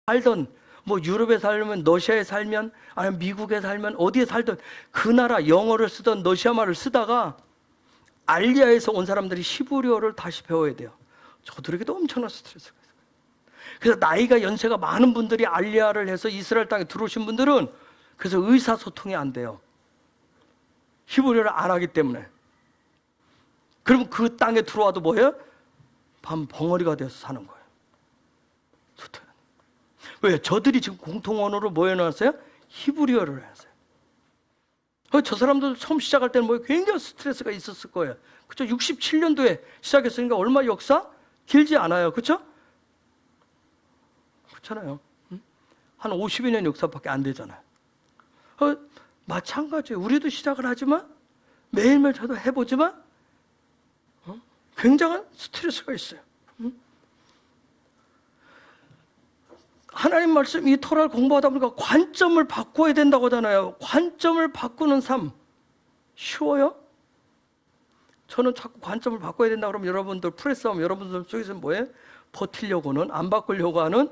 살던, 뭐 유럽에 살면, 러시아에 살면, 아니면 미국에 살면, 어디에 살던 그 나라 영어를 쓰던 러시아 말을 쓰다가 알리아에서 온 사람들이 히브리어를 다시 배워야 돼요. 저들에게도 엄청난 스트레스가 있어요. 그래서 나이가 연세가 많은 분들이 알리아를 해서 이스라엘 땅에 들어오신 분들은 그래서 의사소통이 안 돼요. 히브리어를 안 하기 때문에. 그러면 그 땅에 들어와도 뭐예요? 밤 벙어리가 돼서 사는 거예요. 소통이. 왜? 저들이 지금 공통 언어로 뭐 해놨어요? 히브리어를 해놨어요. 저 사람들 처음 시작할 때는 뭐 굉장히 스트레스가 있었을 거예요. 그죠? 67년도에 시작했으니까 얼마 역사? 길지 않아요. 그렇죠? 그렇잖아요. 한 50여 년 역사밖에 안 되잖아요. 마찬가지예요. 우리도 시작을 하지만 매일매일 저도 해보지만 굉장한 스트레스가 있어요. 하나님 말씀 이 토라를 공부하다 보니까 관점을 바꿔야 된다고 하잖아요. 관점을 바꾸는 삶 쉬워요? 저는 자꾸 관점을 바꿔야 된다 그러면 여러분들 프레스하면 여러분들 속에서 뭐예요? 버티려고는, 안 바꾸려고 하는,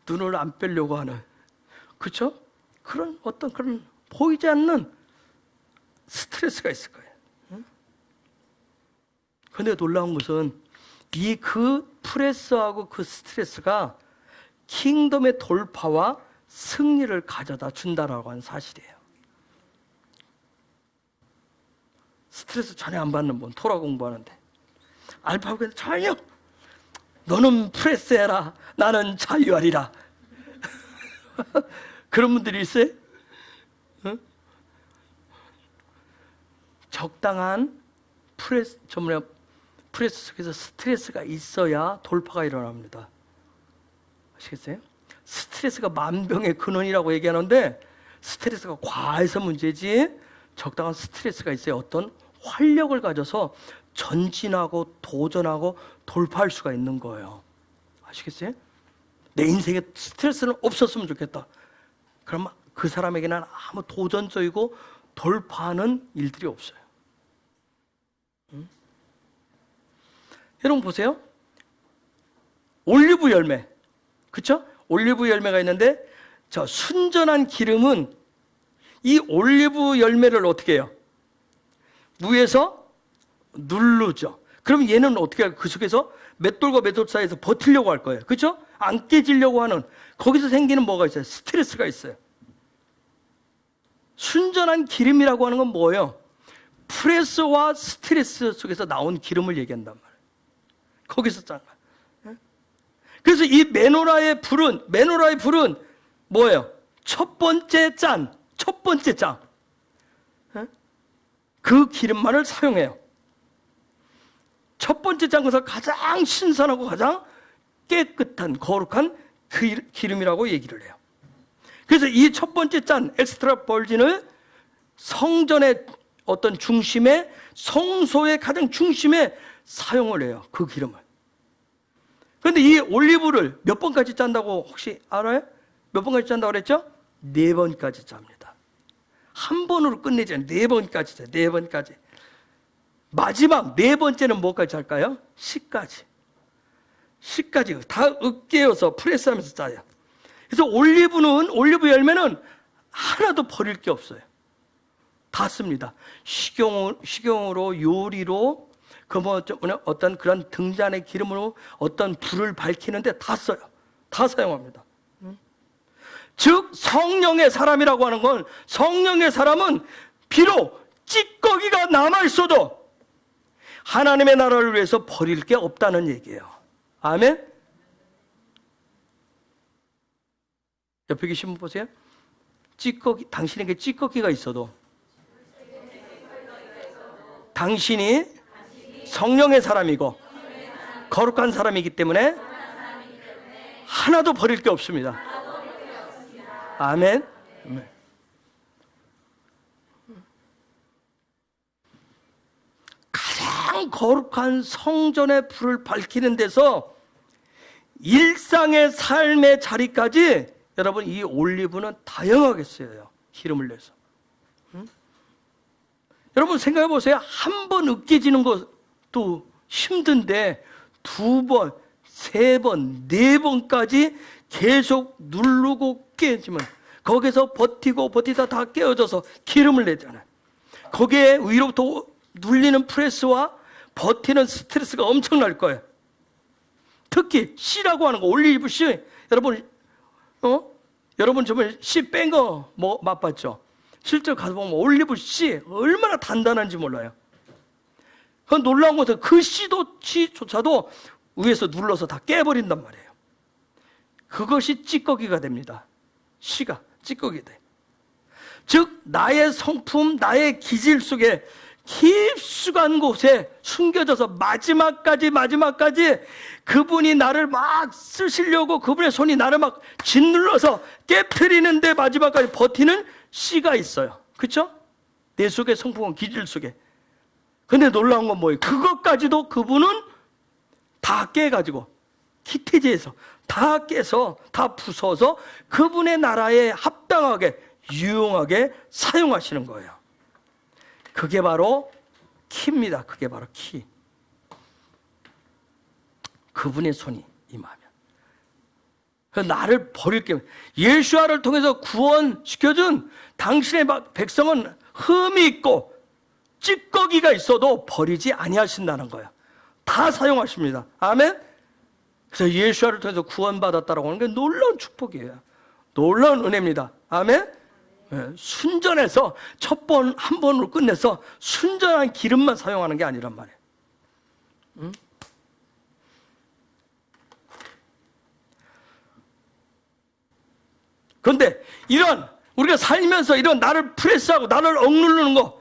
눈을 안 빼려고 하는, 그렇죠? 그런 어떤 그런 보이지 않는 스트레스가 있을 거예요. 그런데 놀라운 것은 그 프레스하고 그 스트레스가 킹덤의 돌파와 승리를 가져다 준다라고 하는 사실이에요. 스트레스 전혀 안 받는 분, 토라 공부하는데 알파벳 전혀, 너는 프레스해라, 나는 자유하리라. 그런 분들이 있어요? 응? 적당한 프레스 속에서 스트레스가 있어야 돌파가 일어납니다. 아시겠어요? 스트레스가 만병의 근원이라고 얘기하는데 스트레스가 과해서 문제지, 적당한 스트레스가 있어야 어떤 활력을 가져서 전진하고 도전하고 돌파할 수가 있는 거예요. 아시겠어요? 내 인생에 스트레스는 없었으면 좋겠다. 그러면 그 사람에게는 아무 도전적이고 돌파하는 일들이 없어요. 여러분 보세요. 올리브 열매, 그렇죠? 올리브 열매가 있는데, 저 순전한 기름은 이 올리브 열매를 어떻게 해요? 위에서 누르죠. 그럼 얘는 어떻게 해요? 그 속에서 맷돌과 맷돌 사이에서 버티려고 할 거예요. 그렇죠? 안 깨지려고 하는, 거기서 생기는 뭐가 있어요? 스트레스가 있어요. 순전한 기름이라고 하는 건 뭐예요? 프레스와 스트레스 속에서 나온 기름을 얘기한단 말이에요. 거기서 짠 거예요. 그래서 이 메노라의 불은 뭐예요? 첫 번째 짠. 그 기름만을 사용해요. 첫 번째 짠 것을 가장 신선하고 가장 깨끗한 거룩한 그 기름이라고 얘기를 해요. 그래서 이 첫 번째 짠 엑스트라 버진을 성전의 어떤 중심에, 성소의 가장 중심에 사용을 해요. 그 기름을. 그런데 이 올리브를 몇 번까지 짠다고 혹시 알아요? 몇 번까지 짠다고 그랬죠? 4번까지 짭니다. 한 번으로 끝내지 않아요. 4번까지 짜요. 4번까지. 마지막 4번째는 뭐까지 할까요? 씨까지 다 으깨어서 프레스하면서 짜요. 그래서 올리브 열매는 하나도 버릴 게 없어요. 다 씁니다. 식용으로, 요리로, 어떤 그런 등잔의 기름으로 어떤 불을 밝히는데 다 써요. 다 사용합니다. 즉 성령의 사람이라고 하는 건, 성령의 사람은 비록 찌꺼기가 남아있어도 하나님의 나라를 위해서 버릴 게 없다는 얘기예요. 아멘? 옆에 계신 분 보세요. 당신에게 찌꺼기가 있어도 당신이 성령의 사람이고 거룩한 사람이기 때문에 하나도 버릴 게 없습니다. 아멘. 가장 거룩한 성전의 불을 밝히는 데서 일상의 삶의 자리까지 여러분 이 올리브는 다양하게 쓰여요. 기름을 내서. 여러분 생각해 보세요. 한 번 으깨지는 것도 힘든데 2번, 3번, 4번까지 계속 누르고 깨지면 거기서 버티다 다 깨어져서 기름을 내잖아요. 거기에 위로부터 눌리는 프레스와 버티는 스트레스가 엄청날 거예요. 특히 씨라고 하는 거, 올리브 씨. 여러분 저번에 씨 뺀 거 맛봤죠? 실제로 가서 보면 올리브 씨 얼마나 단단한지 몰라요. 그 놀라운 것은 그 씨조차도 위에서 눌러서 다 깨버린단 말이에요. 그것이 찌꺼기가 됩니다. 씨가 찌꺼기 돼. 즉 나의 성품, 나의 기질 속에 깊숙한 곳에 숨겨져서 마지막까지 그분이 나를 막 쓰시려고 그분의 손이 나를 막 짓눌러서 깨트리는데 마지막까지 버티는 씨가 있어요. 그렇죠? 내 속에 성품은 기질 속에. 근데 놀라운 건 뭐예요? 그것까지도 그분은 다 깨가지고 키티지에서 다 깨서 다 부숴서 그분의 나라에 합당하게 유용하게 사용하시는 거예요. 그게 바로 키입니다. 그게 바로 키. 그분의 손이 임하면 나를 버릴 게, 예수아를 통해서 구원시켜준 당신의 백성은 흠이 있고 찌꺼기가 있어도 버리지 아니하신다는 거예요. 다 사용하십니다. 아멘. 그래서 예수아를 통해서 구원받았다라고 하는 게 놀라운 축복이에요. 놀라운 은혜입니다. 아멘. 순전해서 한 번으로 끝내서 순전한 기름만 사용하는 게 아니란 말이에요. 그런데 우리가 살면서 이런 나를 프레스하고 나를 억누르는 거,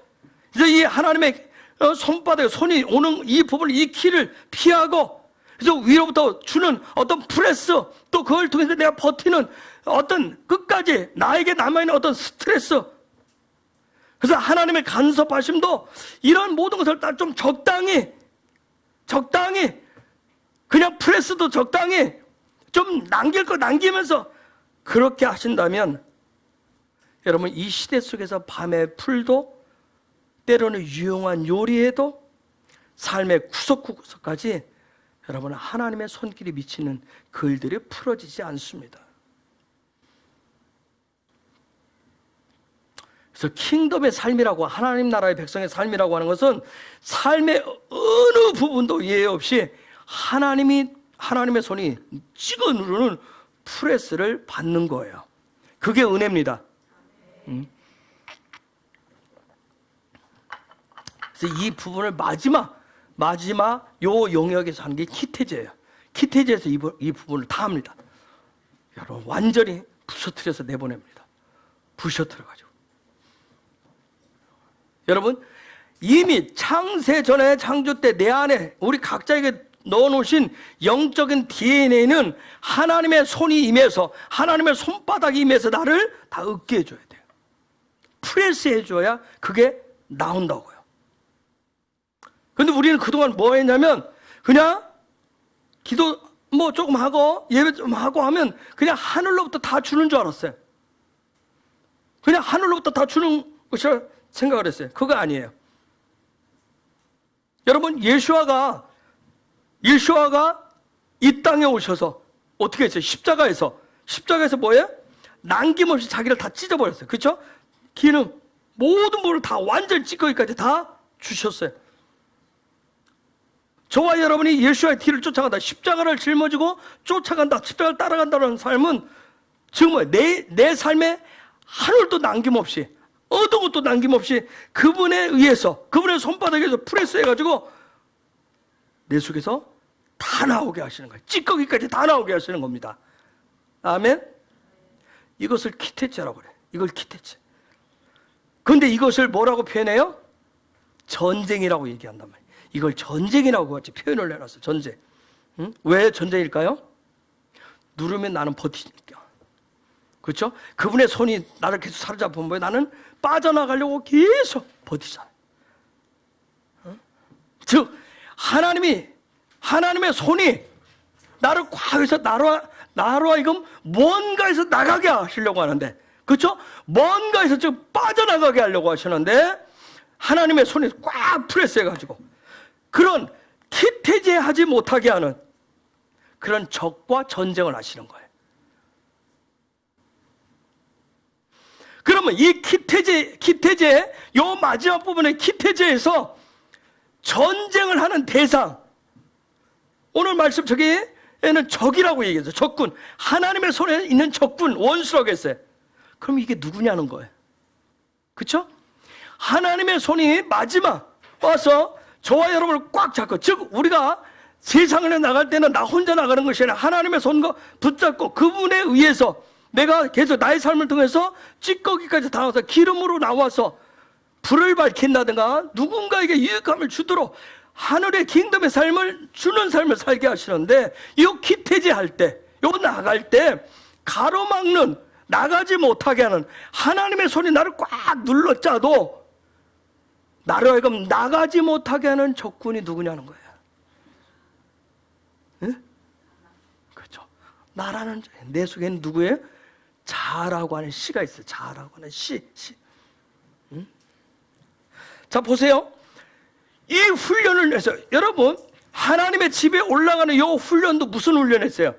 그래서 이 하나님의 손바닥에 손이 오는 이 부분을, 이 키를 피하고, 그래서 위로부터 주는 어떤 프레스, 또 그걸 통해서 내가 버티는 어떤 끝까지 나에게 남아있는 어떤 스트레스, 그래서 하나님의 간섭하심도 이런 모든 것을 다 좀 적당히, 그냥 프레스도 적당히, 좀 남길 거 남기면서 그렇게 하신다면 여러분 이 시대 속에서 밤의 풀도 때로는 유용한 요리에도 삶의 구석구석까지 여러분 하나님의 손길이 미치는 글들이 풀어지지 않습니다. 그래서 킹덤의 삶이라고, 하나님 나라의 백성의 삶이라고 하는 것은 삶의 어느 부분도 예외 없이 하나님의 손이 찍어 누르는 프레스를 받는 거예요. 그게 은혜입니다. 그래서 이 부분을 마지막 요 영역에서 하는 게 키테제예요. 키테제에서 이 부분을 다 합니다. 여러분 완전히 부셔뜨려서 내보냅니다. 부셔뜨려가지고. 여러분 이미 창세 전에 창조 때 내 안에 우리 각자에게 넣어놓으신 영적인 DNA는 하나님의 손이 임해서, 하나님의 손바닥이 임해서 나를 다 얻게 해줘야 돼요. 프레스 해줘야 그게 나온다고요. 근데 우리는 그동안 뭐 했냐면 그냥 기도 뭐 조금 하고 예배 좀 하고 하면 그냥 하늘로부터 다 주는 줄 알았어요. 그냥 하늘로부터 다 주는 것이라 생각을 했어요. 그거 아니에요. 여러분 예수아가 이 땅에 오셔서 어떻게 했어요? 십자가에서 뭐예요? 남김없이 자기를 다 찢어버렸어요. 그렇죠? 기름 모든 부분을 다 완전히 찢기까지 다 주셨어요. 저와 여러분이 예수의 뒤를 쫓아간다, 십자가를 짊어지고 쫓아간다, 십자가를 따라간다는 삶은 정말 내 삶에 하늘도 남김없이, 어떤 것도 남김없이 그분에 의해서, 그분의 손바닥에서 프레스해가지고 내 속에서 다 나오게 하시는 거예요. 찌꺼기까지 다 나오게 하시는 겁니다. 아멘? 이것을 키테체라고 그래요. 이걸 키테체. 그런데 이것을 뭐라고 표현해요? 전쟁이라고 얘기한단 말이에요. 이걸 전쟁이라고 같이 표현을 해놨어요. 전쟁. 응? 왜 전쟁일까요? 누르면 나는 버티니까. 그렇죠? 그분의 손이 나를 계속 사로잡은 거예요. 나는 빠져나가려고 계속 버티잖아요. 응? 즉 하나님의 손이 나를 과거에서 나로 하여금 뭔가에서 나가게 하시려고 하는데, 그렇죠? 뭔가에서 좀 빠져나가게 하려고 하시는데 하나님의 손이 꽉 프레스해가지고 그런 키테제하지 못하게 하는 그런 적과 전쟁을 하시는 거예요. 그러면 이 키테제 요 마지막 부분의 키테제에서 전쟁을 하는 대상, 오늘 말씀 저기에는 적이라고 얘기했어요. 적군, 하나님의 손에 있는 적군, 원수라고 했어요. 그럼 이게 누구냐는 거예요. 그렇죠? 하나님의 손이 마지막 와서 저와 여러분을 꽉 잡고, 즉 우리가 세상에 나갈 때는 나 혼자 나가는 것이 아니라 하나님의 손과 붙잡고 그분에 의해서 내가 계속 나의 삶을 통해서 찌꺼기까지 닿아서 기름으로 나와서 불을 밝힌다든가 누군가에게 유익함을 주도록 하늘의 킹덤의 삶을 주는 삶을 살게 하시는데, 이 키테제 할 때, 요 나갈 때 가로막는, 나가지 못하게 하는 하나님의 손이 나를 꽉 눌러 짜도 나를 하여금 나가지 못하게 하는 적군이 누구냐는 거예요. 응? 그렇죠. 나라는, 내 속에는 누구예요? 자아라고 하는 씨가 있어요. 자아라고 하는 씨. 응? 자 보세요. 이 훈련을 해서 여러분 하나님의 집에 올라가는 이 훈련도 무슨 훈련했어요?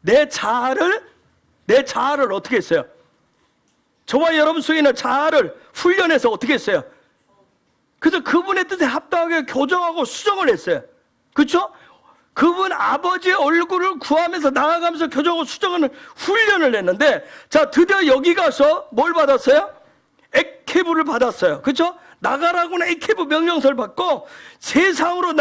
내 자아를 어떻게 했어요? 저와 여러분 속에 있는 자아를 훈련해서 어떻게 했어요? 그래서 그분의 뜻에 합당하게 교정하고 수정을 했어요. 그렇죠? 그분 아버지의 얼굴을 구하면서 나아가면서 교정하고 수정하는 훈련을 했는데, 자 드디어 여기 가서 뭘 받았어요? 에케브를 받았어요. 그렇죠? 나가라고는 에케브 명령서를 받고 세상으로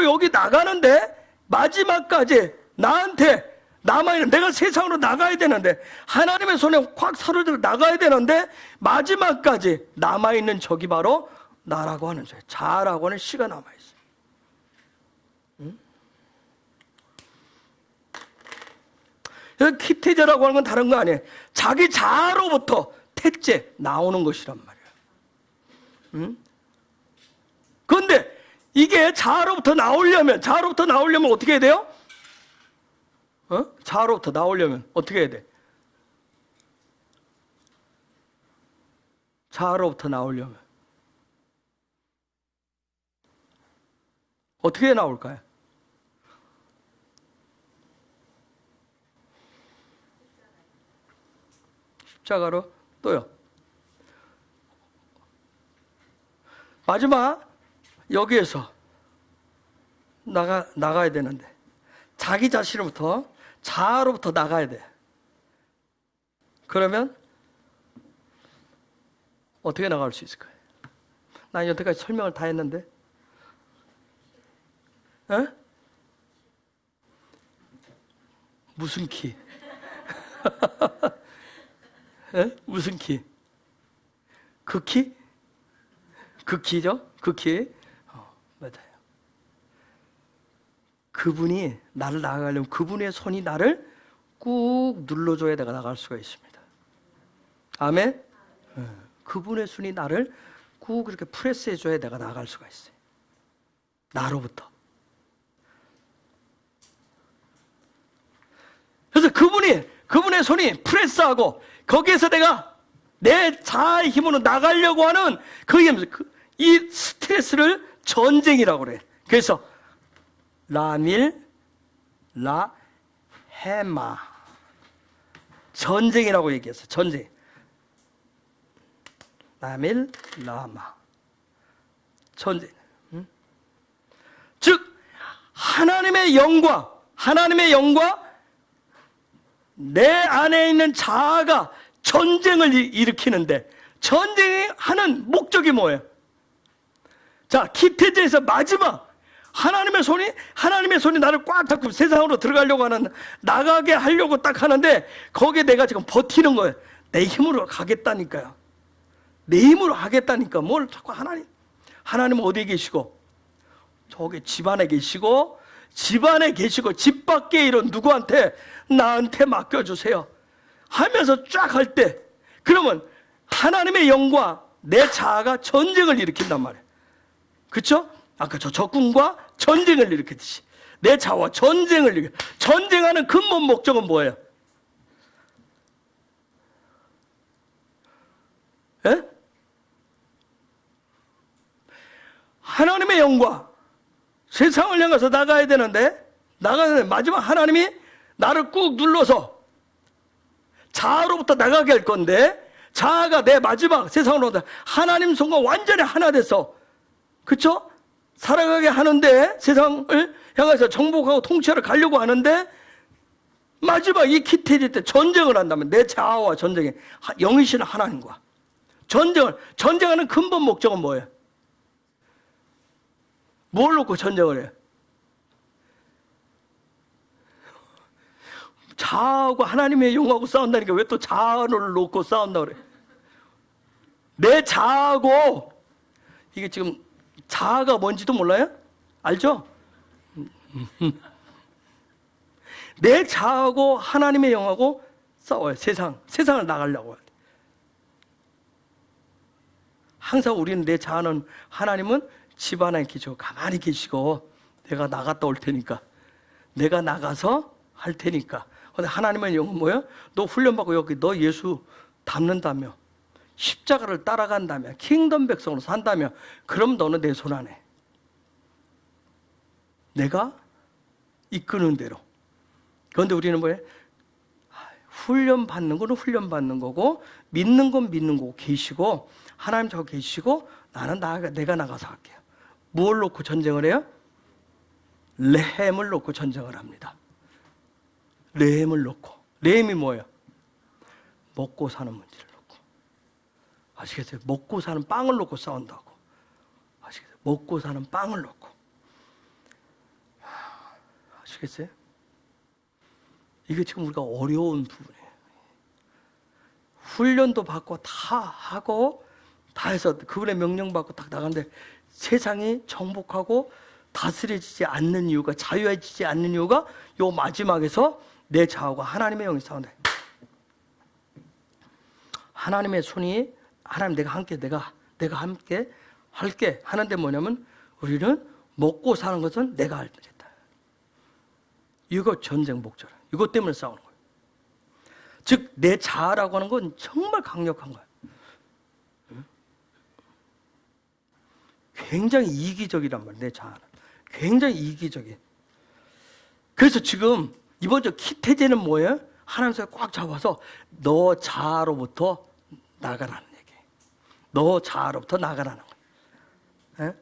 여기 나가는데 마지막까지 나한테 남아있는, 내가 세상으로 나가야 되는데 하나님의 손에 확 사로잡혀 나가야 되는데 마지막까지 남아있는 적이 바로 나라고 하는 거예요. 자아라고 하는 씨가 남아있어요. 응? 키테제라고 하는 건 다른 거 아니에요. 자기 자아로부터 태째 나오는 것이란 말이에요. 응? 그런데 이게 자아로부터 나오려면 어떻게 해야 돼요? 자아로부터 나오려면 어떻게 해야 돼? 자아로부터 나오려면 어떻게 나올까요? 십자가로. 또요. 마지막 여기에서 나가야 되는데 자기 자신으로부터 자아로부터 나가야 돼. 그러면 어떻게 나갈 수 있을까요? 난 여태까지 설명을 다 했는데 무슨 키? 무슨 키? 그 키? 그 키죠? 그 키? 맞아요. 그분이 나를 나아가려면 그분의 손이 나를 꾹 눌러줘야 내가 나갈 수가 있습니다. 아멘? 그분의 손이 나를 꾹 이렇게 프레스해줘야 내가 나갈 수가 있어요. 나로부터. 그래서 그분의 손이 프레스하고 거기에서 내가 내 자아의 힘으로 나가려고 하는 이 스트레스를 전쟁이라고 그래. 그래서 라밀 라헤마 전쟁이라고 얘기했어. 전쟁. 라밀 라마 전쟁. 즉 하나님의 영과 내 안에 있는 자아가 전쟁을 일으키는데 전쟁하는 목적이 뭐예요? 자, 기태제에서 마지막 하나님의 손이 나를 꽉 잡고 세상으로 들어가려고 나가게 하려고 딱 하는데 거기에 내가 지금 버티는 거예요. 내 힘으로 가겠다니까요. 내 힘으로 하겠다니까. 뭘 자꾸 하나님은 어디에 계시고 저기 집안에 계시고 집 밖에 이런 누구한테 나한테 맡겨주세요 하면서 쫙 할 때 그러면 하나님의 영과 내 자아가 전쟁을 일으킨단 말이에요. 그렇죠? 아까 저 적군과 전쟁을 일으키듯이 내 자아와 전쟁하는 근본 목적은 뭐예요? 예? 하나님의 영과 세상을 향해서 나가야 되는데 마지막 하나님이 나를 꾹 눌러서 자아로부터 나가게 할 건데 자아가 내 마지막 세상으로 온다. 하나님 손과 완전히 하나 돼서 그쵸? 살아가게 하는데 세상을 향해서 정복하고 통치하러 가려고 하는데 마지막 이 키테리 때 전쟁을 한다면 내 자아와 전쟁에 영이신 하나님과 전쟁하는 근본 목적은 뭐예요? 뭘 놓고 전쟁을 해요? 자아하고 하나님의 영하고 싸운다니까 왜 또 자아를 놓고 싸운다 그래? 내 자아하고 이게 지금 자아가 뭔지도 몰라요? 알죠? 내 자아하고 하나님의 영하고 싸워요. 세상을 나가려고. 항상 우리는 내 자아는 하나님은 집 안에 계시고 가만히 계시고 내가 나갔다 올 테니까 내가 나가서 할 테니까. 근데 하나님의 영은 뭐예요? 너 훈련받고 여기 너 예수 닮는다며 십자가를 따라간다며 킹덤 백성으로 산다며 그럼 너는 내 손 안에 내가 이끄는 대로. 그런데 우리는 뭐예요? 훈련받는 거는 훈련받는 거고 믿는 건 믿는 거고 계시고 하나님 저 계시고 나는 내가 나가서 할게요. 뭘 놓고 전쟁을 해요? 레헴을 놓고 전쟁을 합니다. 레헴을 놓고. 레헴이 뭐예요? 먹고 사는 문제를 놓고. 아시겠어요? 먹고 사는 빵을 놓고 싸운다고. 아시겠어요? 먹고 사는 빵을 놓고. 아시겠어요? 이게 지금 우리가 어려운 부분이에요. 훈련도 받고 다 하고 다 해서 그분의 명령 받고 딱 나가는데 세상이 정복하고 다스려지지 않는 이유가 자유해지지 않는 이유가 요 마지막에서 내 자아가 하나님의 영이 싸운다. 하나님의 손이 하나님 내가 함께 할게 하는데 뭐냐면 우리는 먹고 사는 것은 내가 알겠다. 이거 전쟁 목적. 이것 때문에 싸우는 거예요. 즉 내 자아라고 하는 건 정말 강력한 거예요. 굉장히 이기적이란 말이에요. 내 자아는 굉장히 이기적이에요. 그래서 지금 이번 주 키태제는 뭐예요? 하나님께서 꽉 잡아서 너 자아로부터 나가라는 얘기예요. 너 자아로부터 나가라는 거예요. 에?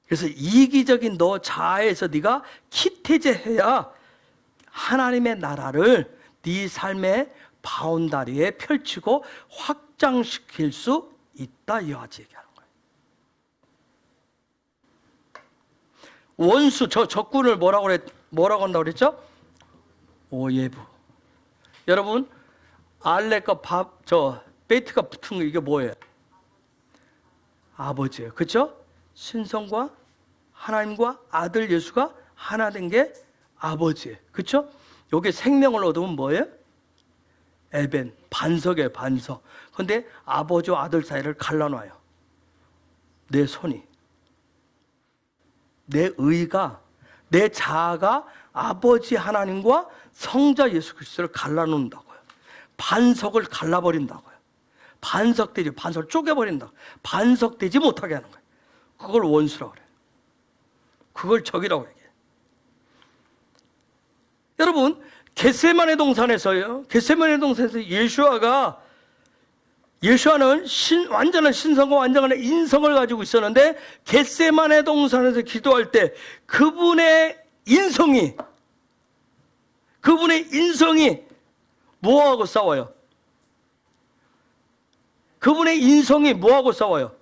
그래서 이기적인 너 자아에서 네가 키태제해야 하나님의 나라를 네 삶의 바운다리에 펼치고 확장시킬 수 있다. 이와같이 얘기하는 거예요. 원수, 저 적군을 뭐라고 한다고 그랬죠? 오예부. 여러분, 알렉과 베이트가 붙은 거 이게 뭐예요? 아버지예요. 그렇죠? 신성과 하나님과 아들 예수가 하나 된 게 아버지예요. 그렇죠? 여기 생명을 얻으면 뭐예요? 에벤, 반석이에요. 반석. 그런데 아버지와 아들 사이를 갈라놔요. 내 손이. 내 의가, 내 자아가 아버지 하나님과 성자 예수 그리스도를 갈라놓는다고요. 반석을 갈라버린다고요. 반석을 쪼개버린다. 반석되지 못하게 하는 거예요. 그걸 원수라고 그래요. 그걸 적이라고 얘기해요. 여러분, 겟세마네 동산에서요. 겟세마네 동산에서 예수아는 완전한 신성과 완전한 인성을 가지고 있었는데 겟세마네 동산에서 기도할 때 그분의 인성이 뭐하고 싸워요? 그분의 인성이 뭐하고 싸워요?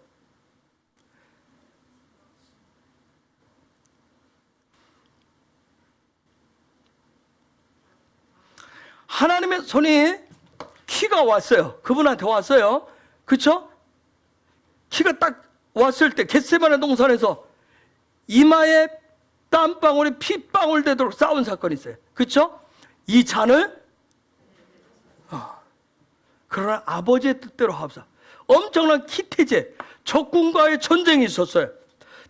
하나님의 손이 키가 왔어요. 그분한테 왔어요. 그렇죠? 키가 딱 왔을 때 겟세마네 동산에서 이마에 땀방울이 핏방울 되도록 싸운 사건이 있어요. 그렇죠? 이 잔을 그러나 아버지의 뜻대로 합사. 엄청난 키태제, 적군과의 전쟁이 있었어요.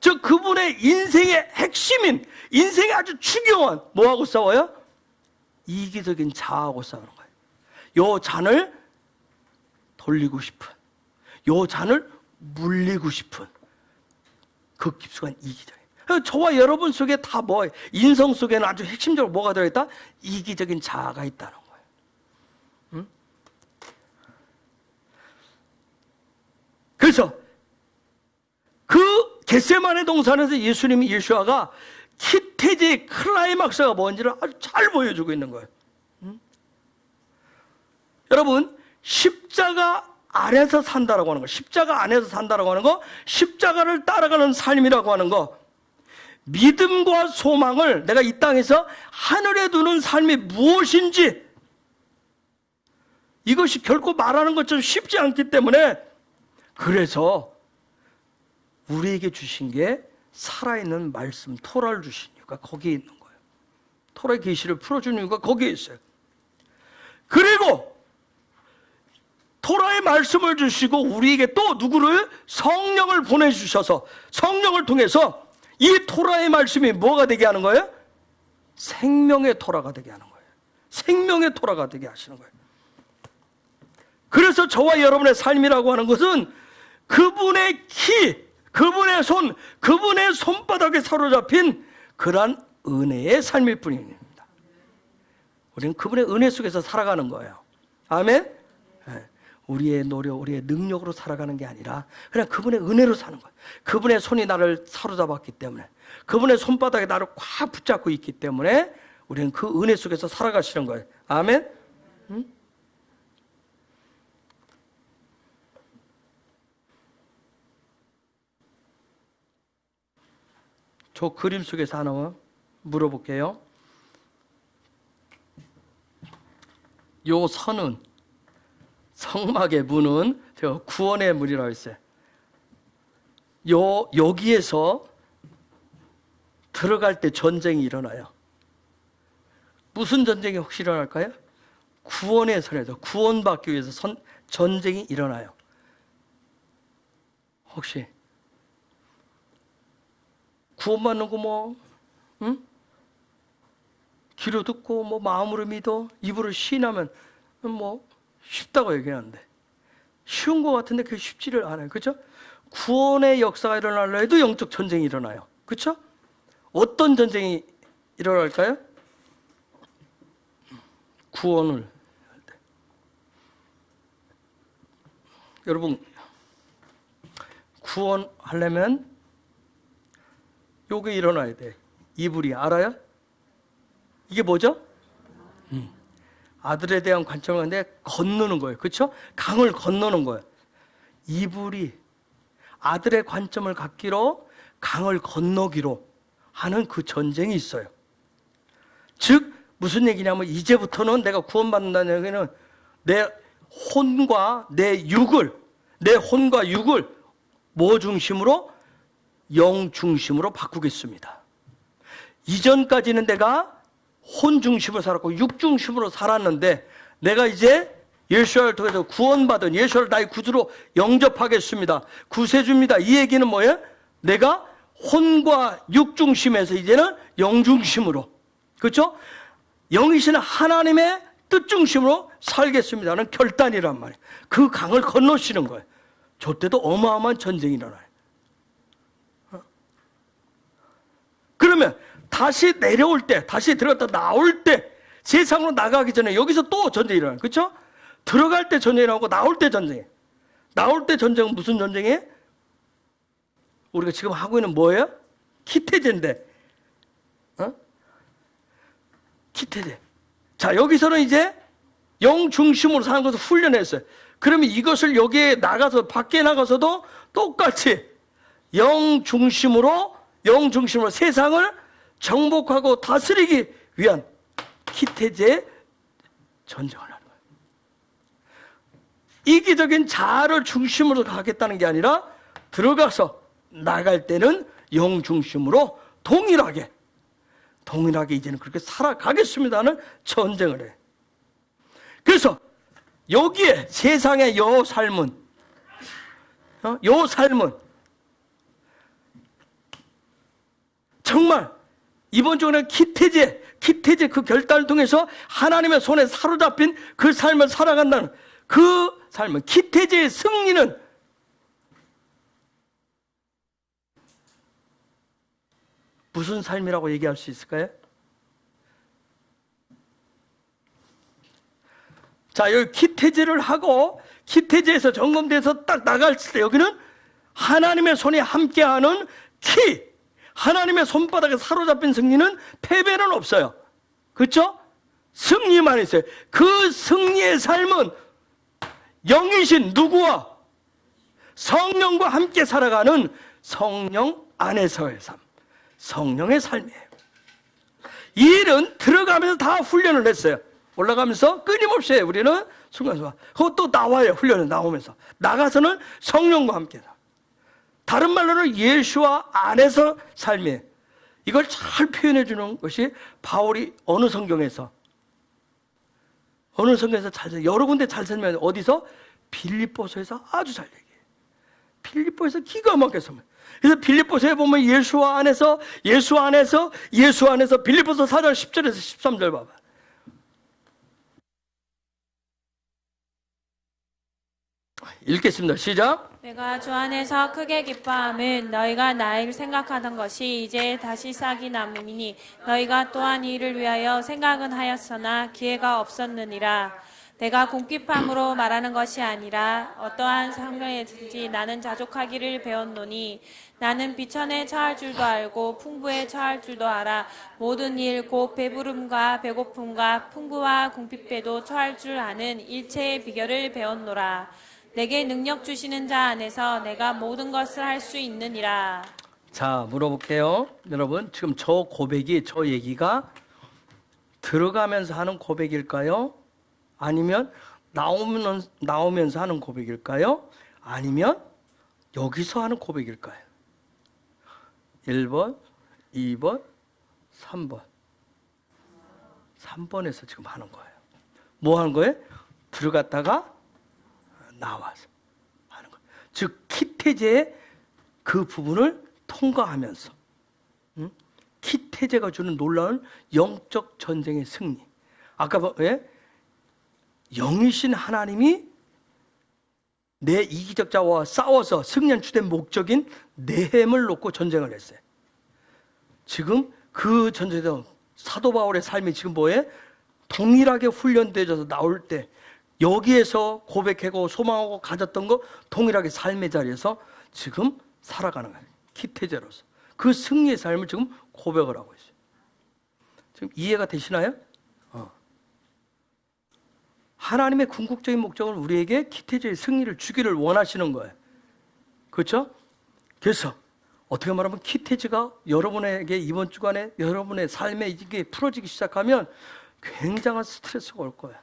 즉 그분의 인생의 핵심인, 인생의 아주 중요한 뭐하고 싸워요? 이기적인 자아하고 싸우는 거예요. 요 잔을 돌리고 싶은, 요 잔을 물리고 싶은 그 깊숙한 이기적인. 저와 여러분 속에 다 뭐, 인성 속에는 아주 핵심적으로 뭐가 들어있다? 이기적인 자아가 있다는 거예요. 응? 그래서 그 겟세마네 동산에서 예수아가 키태제의 클라이막스가 뭔지를 아주 잘 보여주고 있는 거예요. 여러분, 십자가 안에서 산다라고 하는 거, 십자가 안에서 산다라고 하는 거, 십자가를 따라가는 삶이라고 하는 거, 믿음과 소망을 내가 이 땅에서 하늘에 두는 삶이 무엇인지 이것이 결코 말하는 것처럼 쉽지 않기 때문에 그래서 우리에게 주신 게 살아있는 말씀, 토라를 주신 이유가 거기에 있는 거예요. 토라의 계시를 풀어주는 이유가 거기에 있어요. 그리고 토라의 말씀을 주시고 우리에게 또 누구를? 성령을 보내주셔서 성령을 통해서 이 토라의 말씀이 뭐가 되게 하는 거예요? 생명의 토라가 되게 하는 거예요. 생명의 토라가 되게 하시는 거예요. 그래서 저와 여러분의 삶이라고 하는 것은 그분의 키, 그분의 손, 그분의 손바닥에 사로잡힌 그러한 은혜의 삶일 뿐입니다. 우리는 그분의 은혜 속에서 살아가는 거예요. 아멘? 네. 우리의 노력, 우리의 능력으로 살아가는 게 아니라 그냥 그분의 은혜로 사는 거예요. 그분의 손이 나를 사로잡았기 때문에, 그분의 손바닥에 나를 꽉 붙잡고 있기 때문에 우리는 그 은혜 속에서 살아가시는 거예요. 아멘? 응? 저 그림 속에서 하나 물어볼게요. 요 선은, 성막의 문은 제가 구원의 문이라고 했어요. 여기에서 들어갈 때 전쟁이 일어나요. 무슨 전쟁이 혹시 일어날까요? 구원의 선에서, 구원받기 위해서 전쟁이 일어나요. 혹시 구원받는 거 뭐, 응? 귀로 듣고 뭐 마음으로 믿어 입으로 시인하면 뭐 쉽다고 얘기하는데 쉬운 것 같은데 그게 쉽지를 않아요. 그렇죠? 구원의 역사가 일어나려 해도 영적 전쟁이 일어나요. 그렇죠? 어떤 전쟁이 일어날까요? 구원을 할 때. 여러분 구원하려면 요게 일어나야 돼. 이불이 알아요? 이게 뭐죠? 아들에 대한 관점을 하는데 건너는 거예요. 그렇죠? 강을 건너는 거예요. 이불이 아들의 관점을 갖기로 강을 건너기로 하는 그 전쟁이 있어요. 즉 무슨 얘기냐면 이제부터는 내가 구원받는다는 얘기는 내 혼과 육을 뭐 중심으로? 영 중심으로 바꾸겠습니다. 이전까지는 내가 혼 중심으로 살았고 육 중심으로 살았는데 내가 이제 예수를 통해서 구원받은 예수를 나의 구주로 영접하겠습니다. 구세주입니다. 이 얘기는 뭐예요? 내가 혼과 육 중심에서 이제는 영 중심으로, 그렇죠? 영이신 하나님의 뜻 중심으로 살겠습니다는 결단이란 말이에요. 그 강을 건너시는 거예요. 저 때도 어마어마한 전쟁이 일어나요. 그러면 다시 내려올 때, 다시 들어갔다 나올 때, 세상으로 나가기 전에 여기서 또 전쟁이 일어나요. 그렇죠? 들어갈 때 전쟁이 나오고 나올 때 전쟁이에요. 나올 때 전쟁은 무슨 전쟁이에요? 우리가 지금 하고 있는 뭐예요? 키태제인데. 키태제. 자, 여기서는 이제 영 중심으로 사는 것을 훈련했어요. 그러면 이것을 여기에 나가서 밖에 나가서도 똑같이 영 중심으로 세상을 정복하고 다스리기 위한 키태제의 전쟁을 하는 거예요. 이기적인 자아를 중심으로 가겠다는 게 아니라 들어가서 나갈 때는 영 중심으로 동일하게 이제는 그렇게 살아가겠습니다는 전쟁을 해요. 그래서 여기에 세상의 요 삶은 정말 이번 주에는 키태제 그 결단을 통해서 하나님의 손에 사로잡힌 그 삶을 살아간다는 그 삶은 키태제의 승리는 무슨 삶이라고 얘기할 수 있을까요? 자, 여기 키태제를 하고 키태제에서 점검돼서 딱 나갈 때 여기는 하나님의 손에 함께하는 하나님의 손바닥에 사로잡힌 승리는 패배는 없어요. 그렇죠? 승리만 있어요. 그 승리의 삶은 영이신 누구와? 성령과 함께 살아가는 성령 안에서의 삶, 성령의 삶이에요. 이 일은 들어가면서 다 훈련을 했어요. 올라가면서 끊임없이 해요. 우리는 순간순간. 그것도 나와요. 훈련을 나오면서. 나가서는 성령과 함께 살아요. 다른 말로는 예수와 안에서 삶이에요. 이걸 잘 표현해 주는 것이 바울이 어느 성경에서 잘 여러 군데 잘 설명해요. 어디서? 빌립보서에서 아주 잘 얘기해요. 빌립보에서 기가 막혀서 설명해요. 그래서 빌립보서에 보면 예수 안에서 빌립보서 4장 10절에서 13절 봐봐. 읽겠습니다. 시작. 내가 주 안에서 크게 기뻐함은 너희가 나를 생각하던 것이 이제 다시 싹이 남음이니 너희가 또한 이를 위하여 생각은 하였으나 기회가 없었느니라. 내가 궁핍함으로 말하는 것이 아니라 어떠한 상황에든지 나는 자족하기를 배웠노니 나는 비천에 처할 줄도 알고 풍부에 처할 줄도 알아. 모든 일 곧 배부름과 배고픔과 풍부와 궁핍에도 처할 줄 아는 일체의 비결을 배웠노라. 내게 능력 주시는 자 안에서 내가 모든 것을 할 수 있느니라. 자, 물어볼게요. 여러분, 지금 저 얘기가 들어가면서 하는 고백일까요? 아니면 나오면서 하는 고백일까요? 아니면 여기서 하는 고백일까요? 1번, 2번, 3번. 3번에서 지금 하는 거예요. 뭐 하는 거예요? 들어갔다가 나와서 하는 거예요. 즉 키태제의 그 부분을 통과하면서 기태제가 주는 놀라운 영적 전쟁의 승리. 아까 영이신 하나님이 내 이기적 자와 싸워서 승리한 주된 목적인 내햄을 놓고 전쟁을 했어요. 지금 그 전쟁에서 사도 바울의 삶이 지금 동일하게 훈련되어서 나올 때 여기에서 고백하고 소망하고 가졌던 거 동일하게 삶의 자리에서 지금 살아가는 거예요. 기태제로서. 그 승리의 삶을 지금 고백을 하고 있어요. 지금 이해가 되시나요? 하나님의 궁극적인 목적은 우리에게 기태제의 승리를 주기를 원하시는 거예요. 그렇죠? 그래서 어떻게 말하면 기태제가 여러분에게 이번 주간에 여러분의 삶에 이게 풀어지기 시작하면 굉장한 스트레스가 올 거야.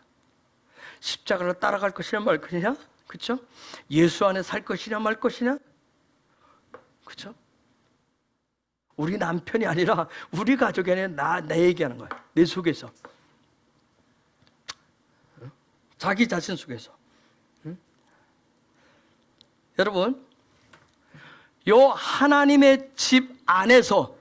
십자가를 따라갈 것이냐 말 것이냐? 그렇죠? 예수 안에 살 것이냐 말 것이냐? 그렇죠? 우리 남편이 아니라 우리 가족이 아니라 내 얘기하는 거야. 내 속에서. 자기 자신 속에서. 여러분, 요 하나님의 집 안에서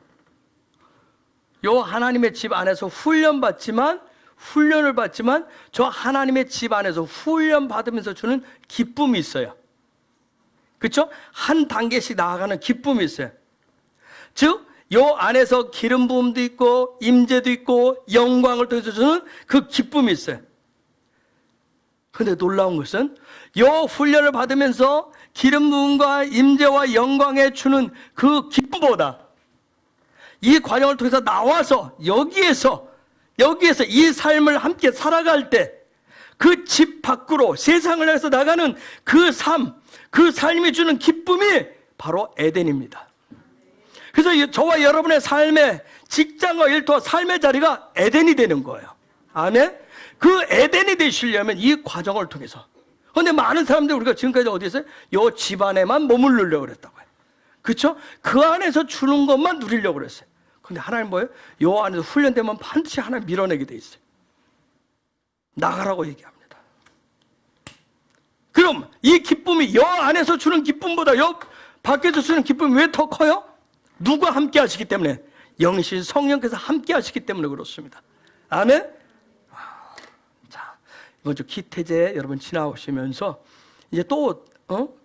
훈련을 받지만 저 하나님의 집 안에서 훈련 받으면서 주는 기쁨이 있어요. 그렇죠? 한 단계씩 나아가는 기쁨이 있어요. 즉, 요 안에서 기름 부음도 있고 임재도 있고 영광을 통해서 주는 그 기쁨이 있어요. 근데 놀라운 것은 요 훈련을 받으면서 기름 부음과 임재와 영광에 주는 그 기쁨보다 이 과정을 통해서 나와서 여기에서 이 삶을 함께 살아갈 때 그 집 밖으로 세상을 향해서 나가는 그 삶이 주는 기쁨이 바로 에덴입니다. 그래서 저와 여러분의 삶의 직장과 일터와 삶의 자리가 에덴이 되는 거예요. 아멘? 그 에덴이 되시려면 이 과정을 통해서. 그런데 많은 사람들이 우리가 지금까지 어디 있어요? 요 집안에만 머무르려고 그랬다고요. 그렇죠? 그 안에서 주는 것만 누리려고 그랬어요. 근데 하나님 요 안에서 훈련되면 반드시 하나님 밀어내게 돼 있어요. 나가라고 얘기합니다. 그럼 이 기쁨이 요 안에서 주는 기쁨보다 요 밖에서 주는 기쁨이 왜 더 커요? 누가 함께 하시기 때문에? 영이신 성령께서 함께 하시기 때문에 그렇습니다. 아멘? 자, 이번 주 기태제 여러분 지나오시면서 이제 또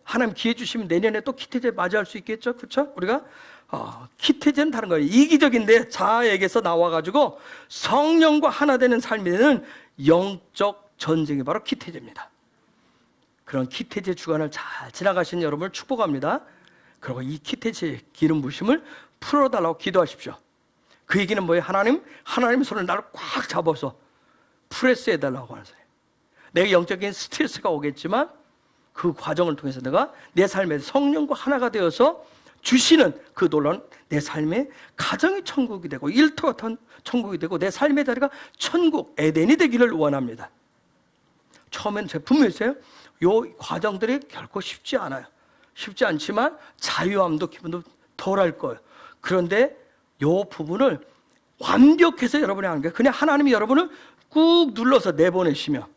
하나님 기회 주시면 내년에 또 기태제 맞이할 수 있겠죠? 그렇죠? 우리가 기태제는 다른 거예요. 이기적인데 자아에게서 나와가지고 성령과 하나 되는 삶이 되는 영적 전쟁이 바로 기태제입니다. 그런 기태제 주간을 잘 지나가신 여러분을 축복합니다. 그리고 이 기태제의 기름 부심을 풀어달라고 기도하십시오. 그 얘기는 뭐예요? 하나님의 손을 나를 꽉 잡아서 프레스해달라고 하세요. 내가 영적인 스트레스가 오겠지만 그 과정을 통해서 내가 내 삶에 성령과 하나가 되어서 주시는 그 놀라운 내 삶의 가정이 천국이 되고 일터가 천국이 되고 내 삶의 자리가 천국, 에덴이 되기를 원합니다. 처음엔 제가 분명히 했어요. 이 과정들이 결코 쉽지 않아요. 쉽지 않지만 자유함도 기분도 덜할 거예요. 그런데 이 부분을 완벽해서 여러분이 하는 거예요. 그냥 하나님이 여러분을 꾹 눌러서 내보내시며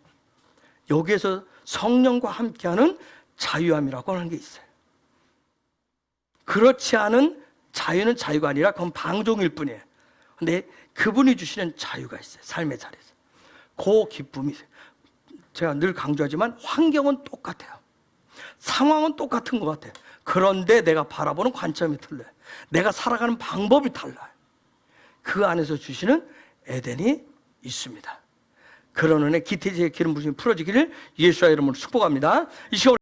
여기에서 성령과 함께하는 자유함이라고 하는 게 있어요. 그렇지 않은 자유는 자유가 아니라 그건 방종일 뿐이에요. 근데 그분이 주시는 자유가 있어요. 삶의 자리에서. 그 기쁨이 있어요. 제가 늘 강조하지만 환경은 똑같아요. 상황은 똑같은 것 같아요. 그런데 내가 바라보는 관점이 틀려요. 내가 살아가는 방법이 달라요. 그 안에서 주시는 에덴이 있습니다. 그런 은혜 기태제의 기름 부심이 풀어지기를 예수의 이름으로 축복합니다. 이 시간